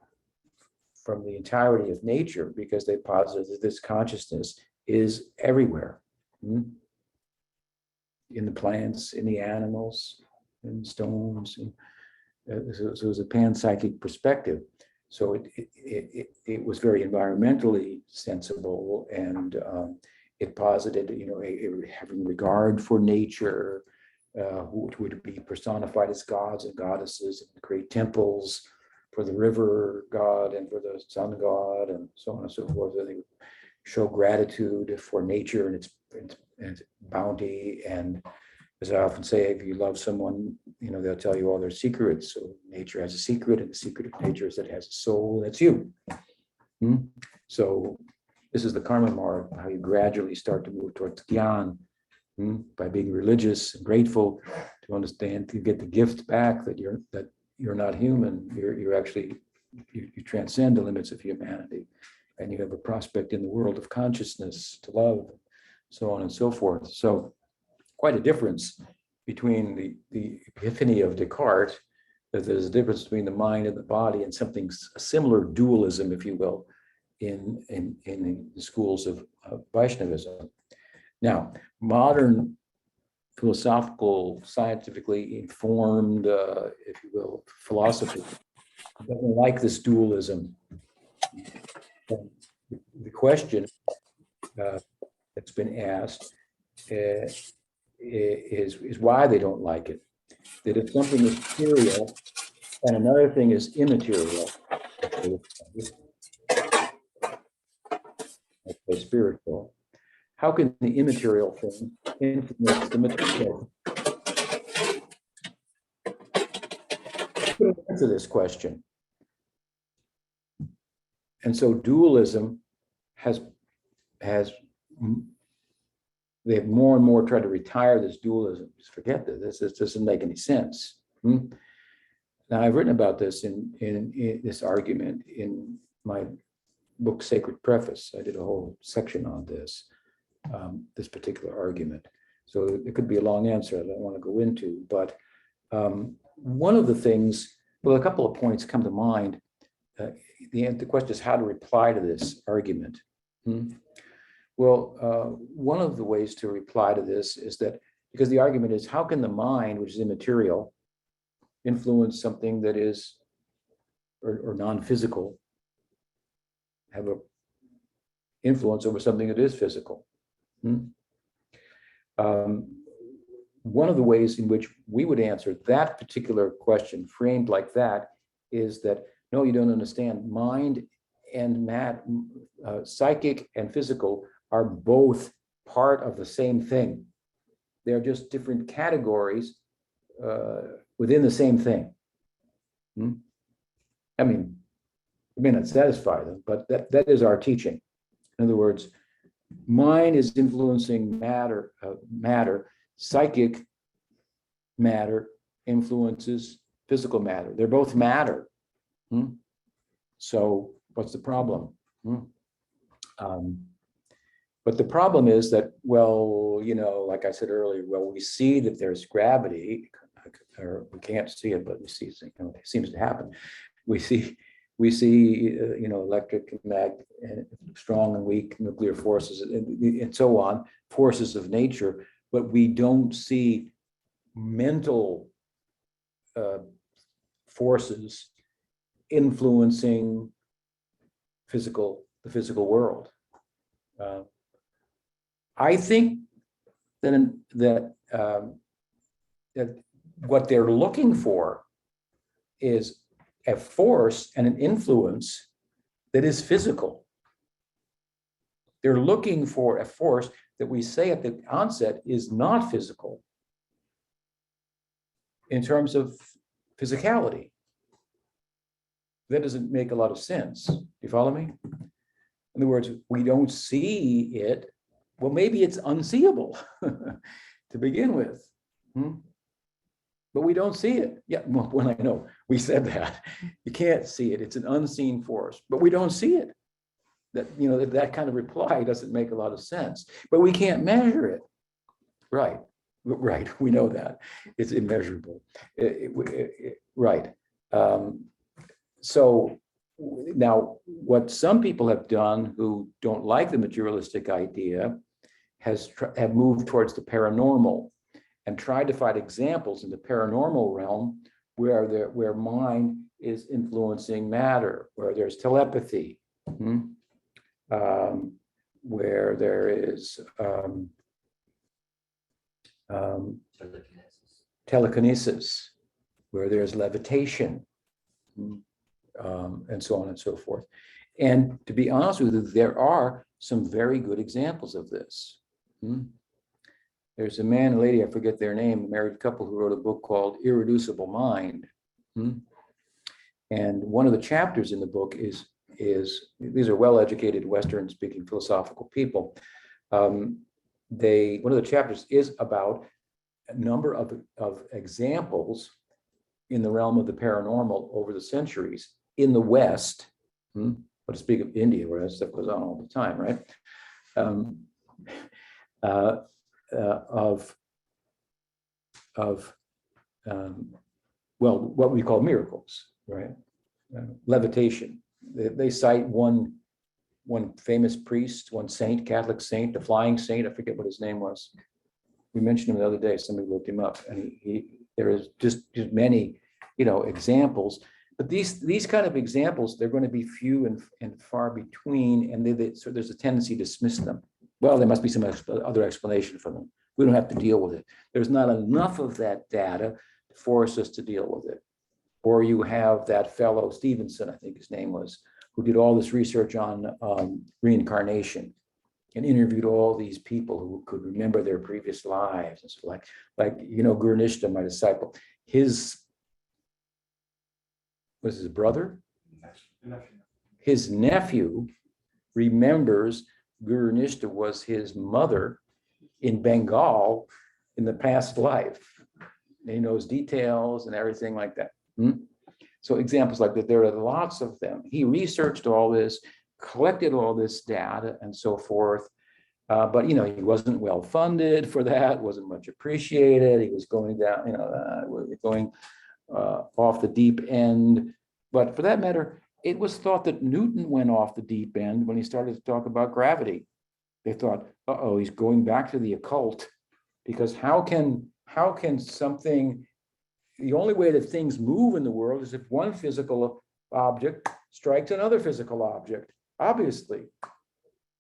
from the entirety of nature, because they posited that this consciousness is everywhere. In the plants, in the animals, in stones. So it was a panpsychic perspective. So it was very environmentally sensible, and it posited, having regard for nature, which would be personified as gods and goddesses, and create temples for the river god and for the sun god, and so on and so forth. They would show gratitude for nature and its bounty. And as I often say, if you love someone, they'll tell you all their secrets. So nature has a secret, and the secret of nature is that it has a soul. That's you. So this is the karma marg, how you gradually start to move towards gyan, by being religious and grateful, to understand, to get the gift back that you're not human. You're actually, you transcend the limits of humanity, and you have a prospect in the world of consciousness to love, so on and so forth. So quite a difference between the epiphany of Descartes, that there's a difference between the mind and the body, and something, a similar dualism, if you will, in the schools of Vaishnavism. Now, modern philosophical, scientifically informed, if you will, philosophy doesn't like this dualism. The question that's been asked is why they don't like it. That if something is material and another thing is immaterial, or spiritual, how can the immaterial thing influence the material? Answer this question. And so dualism they've more and more tried to retire this dualism. Just forget this. This doesn't make any sense. Now, I've written about this in this argument in my book, Sacred Preface. I did a whole section on this particular argument. So it could be a long answer I don't want to go into, but one of the things, well, a couple of points come to mind. The question is how to reply to this argument. Well, one of the ways to reply to this is that, because the argument is, how can the mind, which is immaterial, influence something that is, or non-physical, have an influence over something that is physical? One of the ways in which we would answer that particular question, framed like that, is that, no, you don't understand. Mind and psychic and physical are both part of the same thing. They're just different categories within the same thing. I mean, it may not satisfy them, but that is our teaching. In other words, mind is influencing matter. Psychic matter influences physical matter. They're both matter. So what's the problem? But the problem is that, well, like I said earlier, well, we see that there's gravity, or we can't see it, but we see it seems to happen. We see electric and strong and weak nuclear forces and so on, forces of nature, but we don't see mental forces influencing the physical world. I think that what they're looking for is a force and an influence that is physical. They're looking for a force that we say at the onset is not physical in terms of physicality. That doesn't make a lot of sense. Do you follow me? In other words, we don't see it. Well, maybe it's unseeable to begin with. But we don't see it. Yeah, well, I know we said that. You can't see it. It's an unseen force, but we don't see it. That kind of reply doesn't make a lot of sense, but we can't measure it. Right. We know that. It's immeasurable. Right. So now what some people have done who don't like the materialistic idea have moved towards the paranormal and tried to find examples in the paranormal realm where mind is influencing matter, where there's telepathy, where there is telekinesis, where there's levitation, and so on and so forth. And to be honest with you, there are some very good examples of this. There's a man and lady, I forget their name, a married couple who wrote a book called Irreducible Mind. And one of the chapters in the book is these are well-educated Western-speaking philosophical people. One of the chapters is about a number of examples in the realm of the paranormal over the centuries in the West, but to speak of India, where that stuff goes on all the time, right? What we call miracles, right? Levitation. They cite one famous priest, one saint, Catholic saint, the flying saint. I forget what his name was. We mentioned him the other day. Somebody looked him up, and there is just many, examples. But these kind of examples, they're going to be few and far between, and so there's a tendency to dismiss them. Well, there must be some other explanation for them. We don't have to deal with it. There's not enough of that data to force us to deal with it. Or you have that fellow Stevenson, I think his name was, who did all this research on reincarnation and interviewed all these people who could remember their previous lives. And so like Guru Nishta, my disciple, his brother? His nephew remembers Guru Nishta was his mother in Bengal in the past life. He knows details and everything like that. So examples like that, there are lots of them. He researched all this, collected all this data and so forth. But he wasn't well funded for that, wasn't much appreciated. He was going down, going off the deep end. But for that matter, it was thought that Newton went off the deep end when he started to talk about gravity. They thought, he's going back to the occult, because how can something, the only way that things move in the world is if one physical object strikes another physical object, obviously.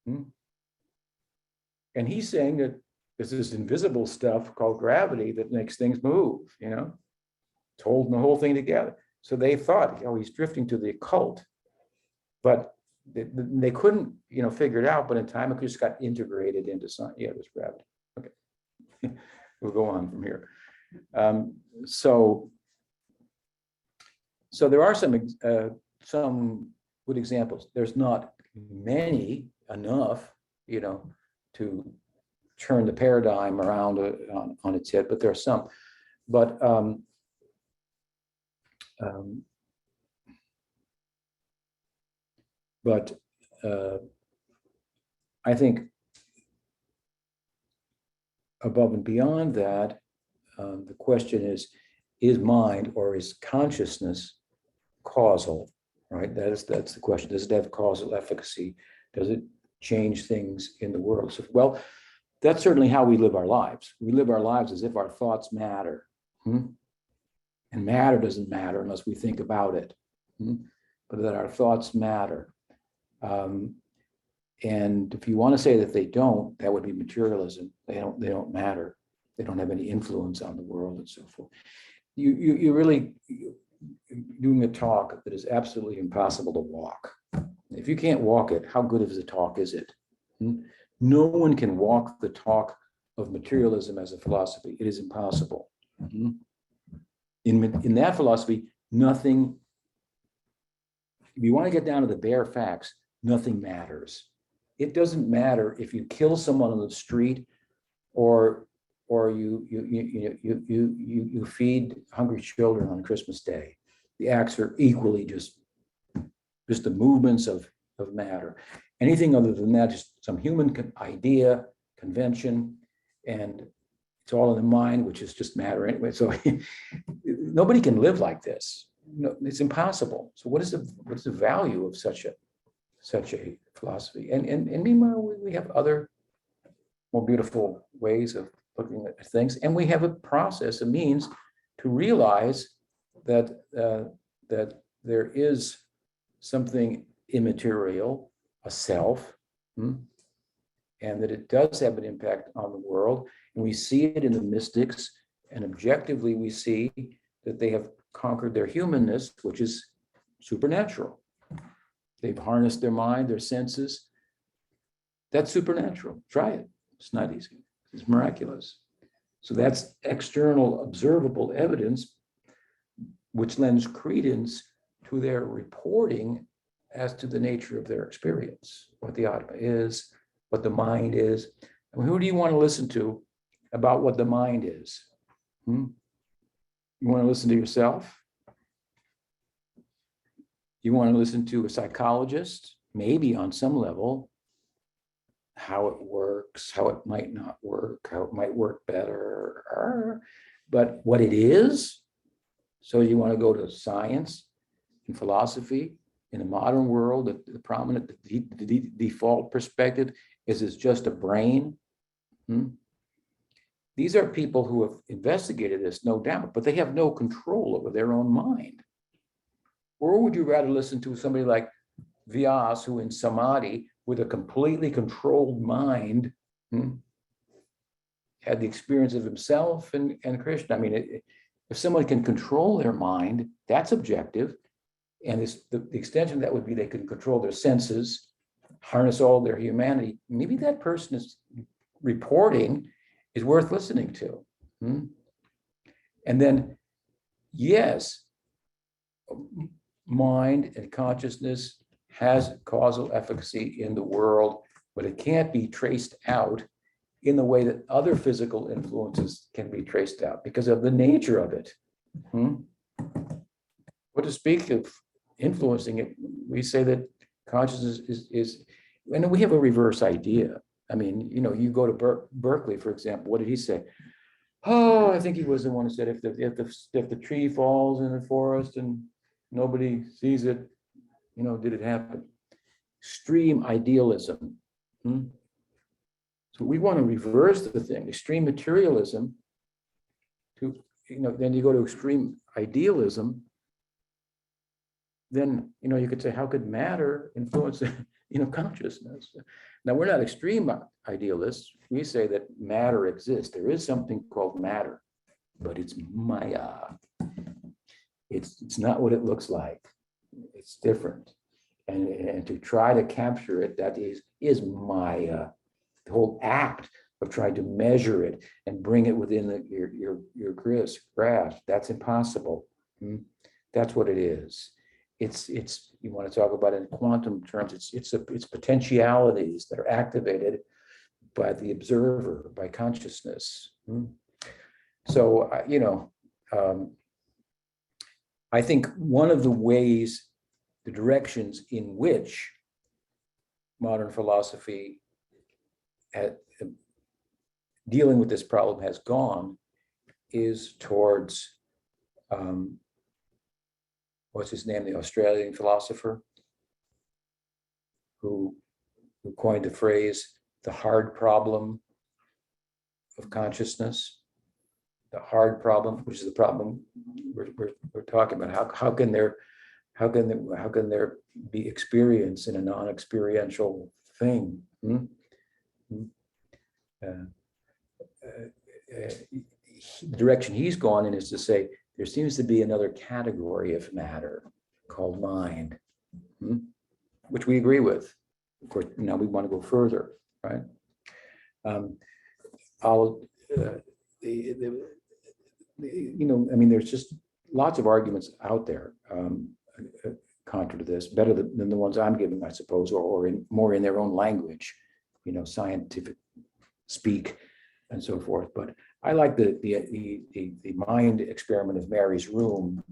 And he's saying that there's this invisible stuff called gravity that makes things move, it's holding the whole thing together. So they thought, he's drifting to the occult, but they couldn't, figure it out. But in time, it just got integrated into science. Yeah, there's gravity. Okay, we'll go on from here. So there are some good examples. There's not many enough, to turn the paradigm around on its head, but there are some. But I think above and beyond that, the question is mind or is consciousness causal, right? That's the question. Does it have causal efficacy? Does it change things in the world? So, well, that's certainly how we live our lives. We live our lives as if our thoughts matter. And matter doesn't matter unless we think about it. But that our thoughts matter. And if you want to say that they don't, that would be materialism. They don't matter. They don't have any influence on the world and so forth. You're really doing a talk that is absolutely impossible to walk. If you can't walk it, how good of a talk is it? No one can walk the talk of materialism as a philosophy. It is impossible. In that philosophy, nothing, if you want to get down to the bare facts, nothing matters. It doesn't matter if you kill someone on the street or you feed hungry children on Christmas Day. The acts are equally just the movements of matter. Anything other than that, just some human idea, convention, and it's all in the mind, which is just matter anyway. So nobody can live like this. No, it's impossible. So what's the value of such a philosophy? And meanwhile, we have other more beautiful ways of looking at things, and we have a process, a means to realize that that there is something immaterial, a self, and that it does have an impact on the world. And we see it in the mystics, and objectively we see that they have conquered their humanness, which is supernatural. They've harnessed their mind, their senses. That's supernatural. Try it. It's not easy. It's miraculous. So that's external observable evidence, which lends credence to their reporting as to the nature of their experience, what the Atma is, what the mind is. And who do you want to listen to about what the mind is? You want to listen to yourself? You want to listen to a psychologist, maybe on some level, how it works, how it might not work, how it might work better, but what it is. So you want to go to science and philosophy in the modern world, the prominent, the default perspective is it's just a brain. These are people who have investigated this, no doubt, but they have no control over their own mind. Or would you rather listen to somebody like Vyas, who in Samadhi, with a completely controlled mind, had the experience of himself and Krishna? I mean, if someone can control their mind, that's objective. And the extension of that would be they can control their senses, harness all their humanity. Maybe that person is reporting is worth listening to. And then, yes, mind and consciousness has causal efficacy in the world, but it can't be traced out in the way that other physical influences can be traced out because of the nature of it. What to speak of influencing it, we say that consciousness is, and we have a reverse idea. I mean, you go to Berkeley, for example, what did he say? Oh, I think he was the one who said if the tree falls in the forest and nobody sees it, did it happen? Extreme idealism. So we want to reverse the thing, extreme materialism to, then you go to extreme idealism, then, you could say, how could matter influence, consciousness? Now, we're not extreme idealists. We say that matter exists. There is something called matter, but it's Maya. It's not what it looks like. It's different. And to try to capture it, that is Maya. The whole act of trying to measure it and bring it within your grasp, that's impossible. That's what it is. It's you want to talk about it in quantum terms, it's potentialities that are activated by the observer, by consciousness. So, I think one of the ways, the directions in which modern philosophy dealing with this problem has gone is towards what's his name, the Australian philosopher who coined the phrase, the hard problem of consciousness, the hard problem, which is the problem we're talking about. How can there be experience in a non-experiential thing? The direction he's gone in is to say there seems to be another category of matter called mind, which we agree with. Of course, now we want to go further, right? There's just lots of arguments out there contra to this, better than the ones I'm giving, I suppose, or more in their own language, scientific speak and so forth. But I like the mind experiment of Mary's room.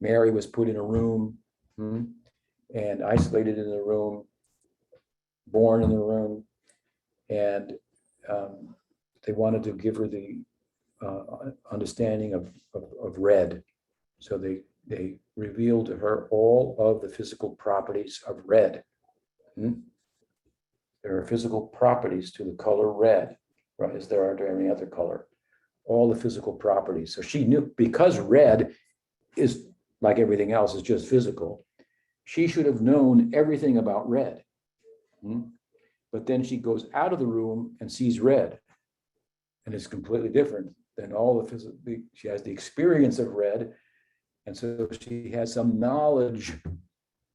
Mary was put in a room and isolated in the room, born in the room, and they wanted to give her the understanding of red. So they revealed to her all of the physical properties of red. There are physical properties to the color red, right, as there are to any other color. All the physical properties. So she knew, because red is, like everything else, is just physical, she should have known everything about red. But then she goes out of the room and sees red, and it's completely different than all the physical. She has the experience of red, and so she has some knowledge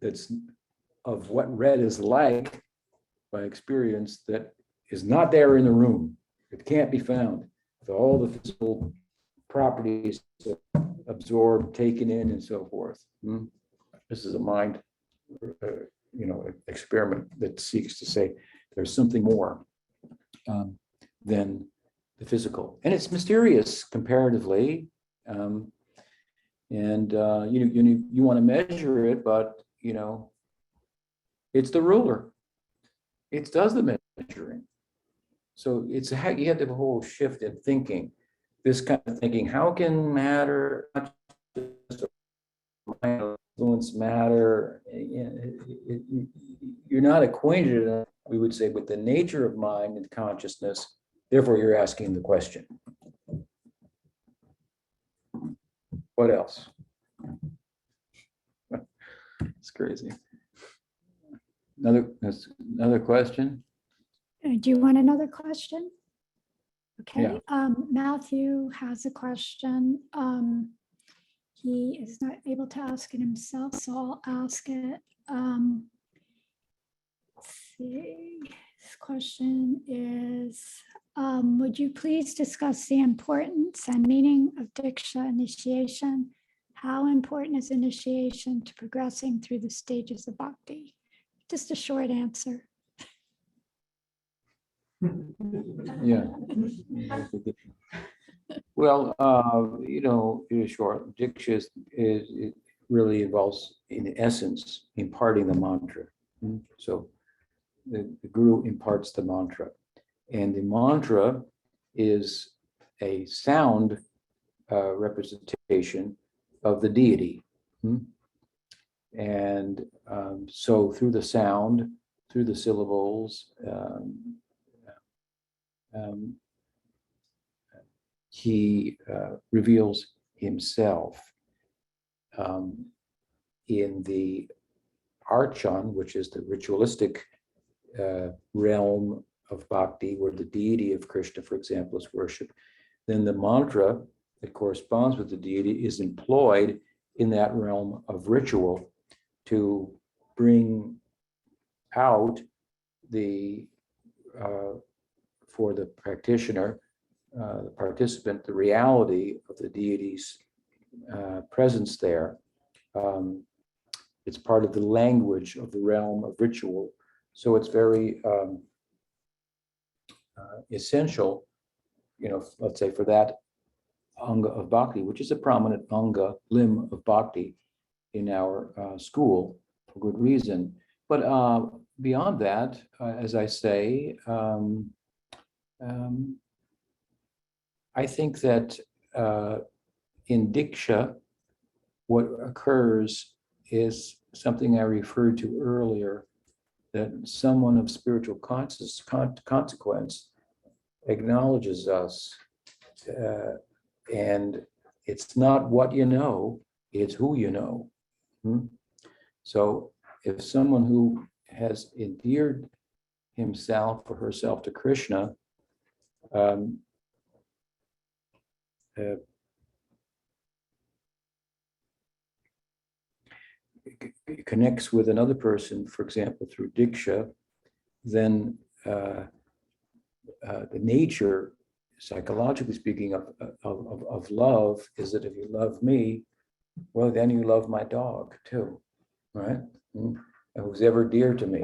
that's of what red is like by experience that is not there in the room. It can't be found. So all the physical properties absorbed, taken in, and so forth. This is a mind, experiment that seeks to say there's something more than the physical, and it's mysterious comparatively. And you want to measure it, but it's the ruler. It does the measuring. So it's how you have the whole shift in thinking. This kind of thinking, how can matter, not just influence matter? You're not acquainted enough, we would say, with the nature of mind and consciousness. Therefore, you're asking the question. What else? It's crazy. Another question? Do you want another question? Okay. Yeah. Matthew has a question. He is not able to ask it himself, so I'll ask it. Let's see. This question is, would you please discuss the importance and meaning of diksha initiation? How important is initiation to progressing through the stages of bhakti? Just a short answer. Yeah. Well, it is short. Diksha it really involves, in essence, imparting the mantra. So the guru imparts the mantra, and the mantra is a sound representation of the deity. And so through the sound, through the syllables, he reveals himself. In the archan, which is the ritualistic realm of bhakti, where the deity of Krishna, for example, is worshipped, then the mantra that corresponds with the deity is employed in that realm of ritual to bring out for the practitioner, the participant, the reality of the deity's presence there. It's part of the language of the realm of ritual. So it's very essential, let's say, for that anga of bhakti, which is a prominent anga, limb of bhakti in our school for good reason. But beyond that, as I say, I think that in diksha, what occurs is something I referred to earlier, that someone of spiritual consequence acknowledges us. And it's not what you know, it's who you know. So if someone who has endeared himself or herself to Krishna connects with another person, for example, through diksha, then the nature, psychologically speaking, of love is that if you love me, well, then you love my dog too, right? And who's ever dear to me,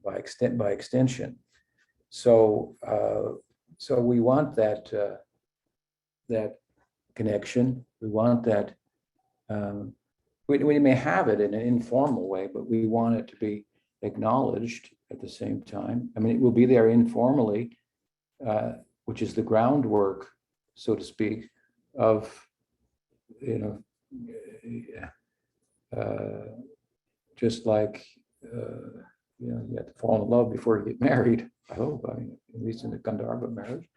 by extension. So, so we want that that connection. We want that. We may have it in an informal way, but we want it to be acknowledged at the same time. I mean, it will be there informally, which is the groundwork, so to speak, of, just like, you have to fall in love before you get married. I hope, at least in the Gandharva marriage.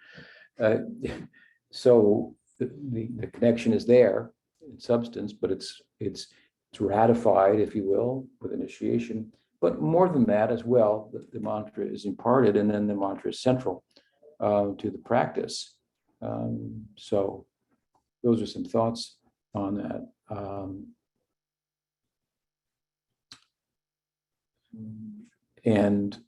So the connection is there in substance, but it's ratified, if you will, with initiation. But more than that as well, the mantra is imparted, and then the mantra is central to the practice. So those are some thoughts on that. And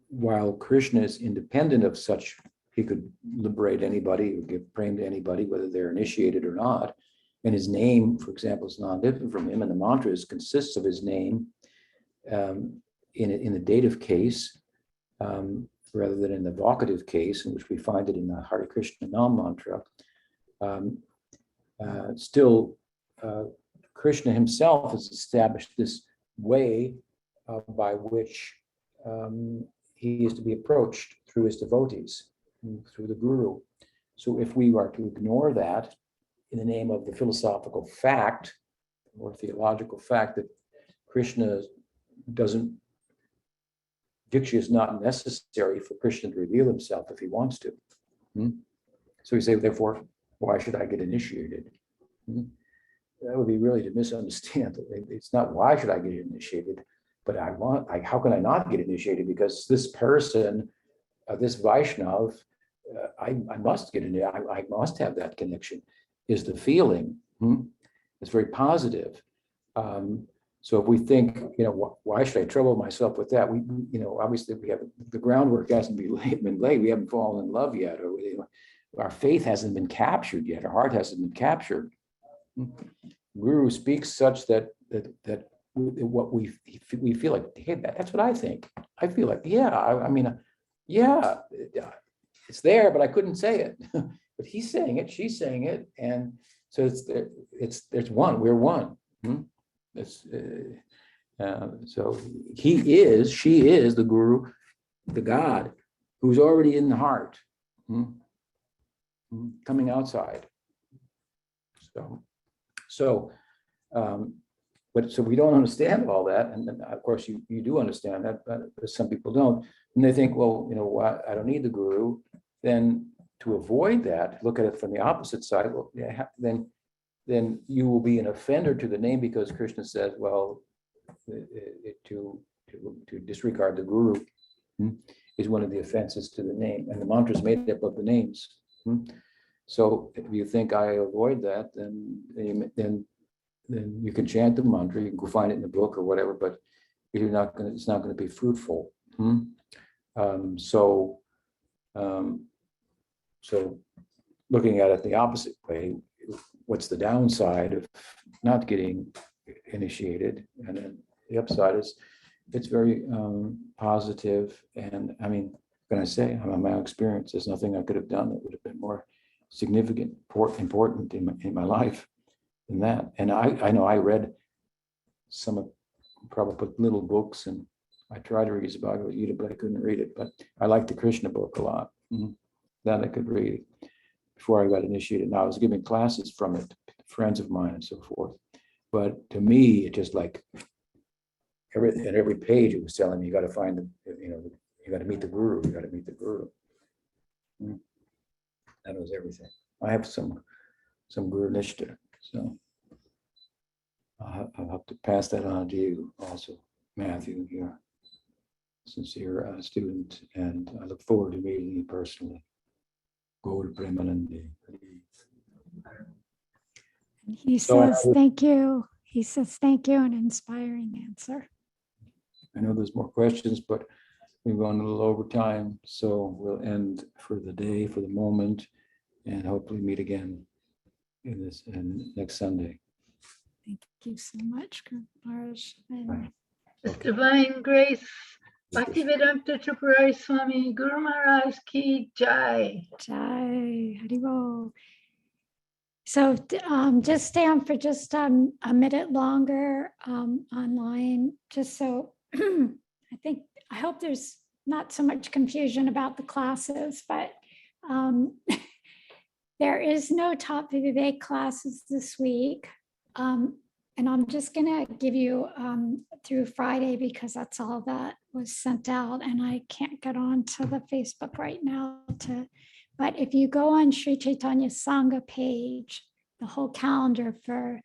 while Krishna is independent of such, he could liberate anybody or give prema to anybody, whether they're initiated or not. And his name, for example, is non-different from him, and the mantra consists of his name in the dative case, rather than in the vocative case, in which we find it in the Hare Krishna Nam mantra. Still, Krishna himself has established this way by which he is to be approached through his devotees, through the guru. So if we are to ignore that in the name of the philosophical fact or theological fact that Krishna diksha is not necessary for Krishna to reveal himself if he wants to. So we say, therefore, why should I get initiated? That would be really to misunderstand. It's not why should I get initiated, but how can I not get initiated? Because this person, this Vaishnav, I must get in. I must have that connection. Is the feeling? It's very positive. So if we think, why should I trouble myself with that? We, obviously we have the groundwork hasn't been laid. We haven't fallen in love yet, or our faith hasn't been captured yet. Our heart hasn't been captured. Guru speaks such that what we feel like, hey, that's what I think. I feel like, yeah, it's there, but I couldn't say it. But he's saying it, she's saying it, and so there's one. We're one. So she is the guru, the God, who's already in the heart, coming outside. So we don't understand all that, and then of course you do understand that, but some people don't, and they think, well, what? I don't need the guru. Then to avoid that, look at it from the opposite side. Well, then you will be an offender to the name, because Krishna says, well, to disregard the guru is one of the offenses to the name, and the mantra is made up of the names. So if you think I avoid that, then you can chant the mantra. You can go find it in the book or whatever, but it's not going to be fruitful. So looking at it the opposite way, what's the downside of not getting initiated? And then the upside is it's very positive. And I mean, what can I say? On my experience, there's nothing I could have done that would have been more significant, important in my life than that. And I know I read some of Prabhupada little books, and I tried to read his Bhagavad Gita, but I couldn't read it. But I liked the Krishna book a lot. That I could read before I got initiated. Now I was giving classes from it friends of mine and so forth. But to me, it just like every page it was telling me, you got to find the, you got to meet the guru, you got to meet the guru. That was everything. I have some guru nishta, so I'll have to pass that on to you also, Matthew. You're a sincere student, and I look forward to meeting you personally. Gaur Premanandi. And he So says, thank you. He says, thank you, an inspiring answer. I know there's more questions, but we've gone a little over time, so we'll end for the day, for the moment, and hopefully meet again in next Sunday. Thank you so much, Guru Maharaj. Bye. His Divine Grace, Bhaktivedanta Tripurari Swami Guru Maharaj Ki Jai. Jai Haribol. So just stay on for just a minute longer online, just so I hope there's not so much confusion about the classes, but there is no Top Vivek classes this week. And I'm just gonna give you through Friday because that's all that was sent out, and I can't get on to the Facebook right now but if you go on Sri Chaitanya Sangha page, the whole calendar for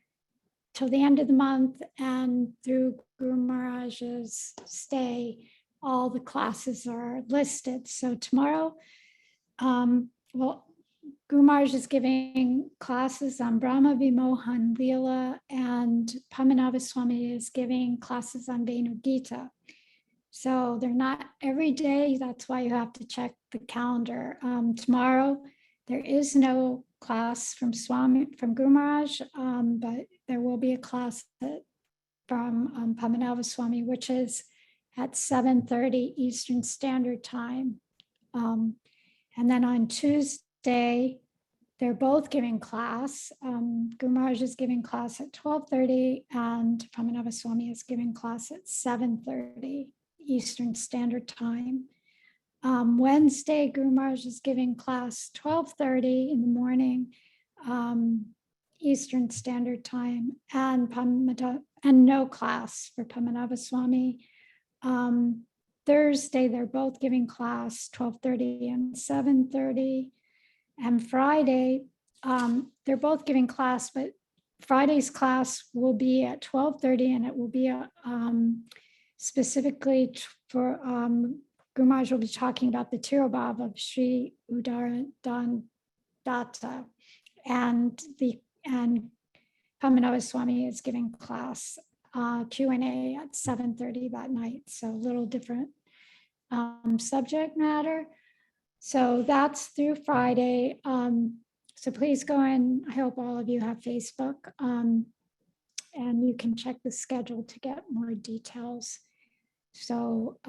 till the end of the month and through Guru Maharaj's stay, all the classes are listed. So tomorrow, Guru Maharaj is giving classes on Brahma Vimohan Leela, and Pamanava Swami is giving classes on Venu Gita. So they're not every day. That's why you have to check the calendar. Tomorrow, there is no class from Guru Maharaj, but there will be a class from Pamanava Swami, which is at 7:30 Eastern Standard Time. And then on Tuesday, they're both giving class. Guru Maharaj is giving class at 12:30, and Pamanava Swami is giving class at 7:30 Eastern Standard Time. Wednesday, Guru Maharaj is giving class 12:30 in the morning, Eastern Standard Time, and no class for Pamanava Swami. Thursday, they're both giving class 12:30 and 7:30. And Friday, they're both giving class, but Friday's class will be at 12:30, and it will be specifically for Guru Maharaj will be talking about the Tirobhav of Sri Udaradanda, and Pamanava Swami is giving class Q&A at 7:30 that night. So a little different subject matter. So that's through Friday. So please go in. I hope all of you have Facebook, and you can check the schedule to get more details. So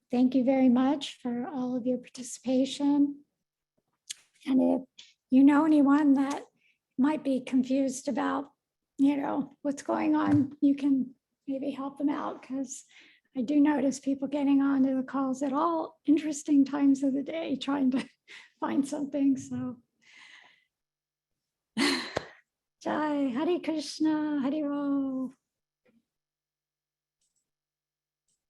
thank you very much for all of your participation. And if you know anyone that might be confused about, what's going on, you can maybe help them out, because I do notice people getting onto the calls at all interesting times of the day, trying to find something. So, Jai, Hare Krishna, Hare Rama.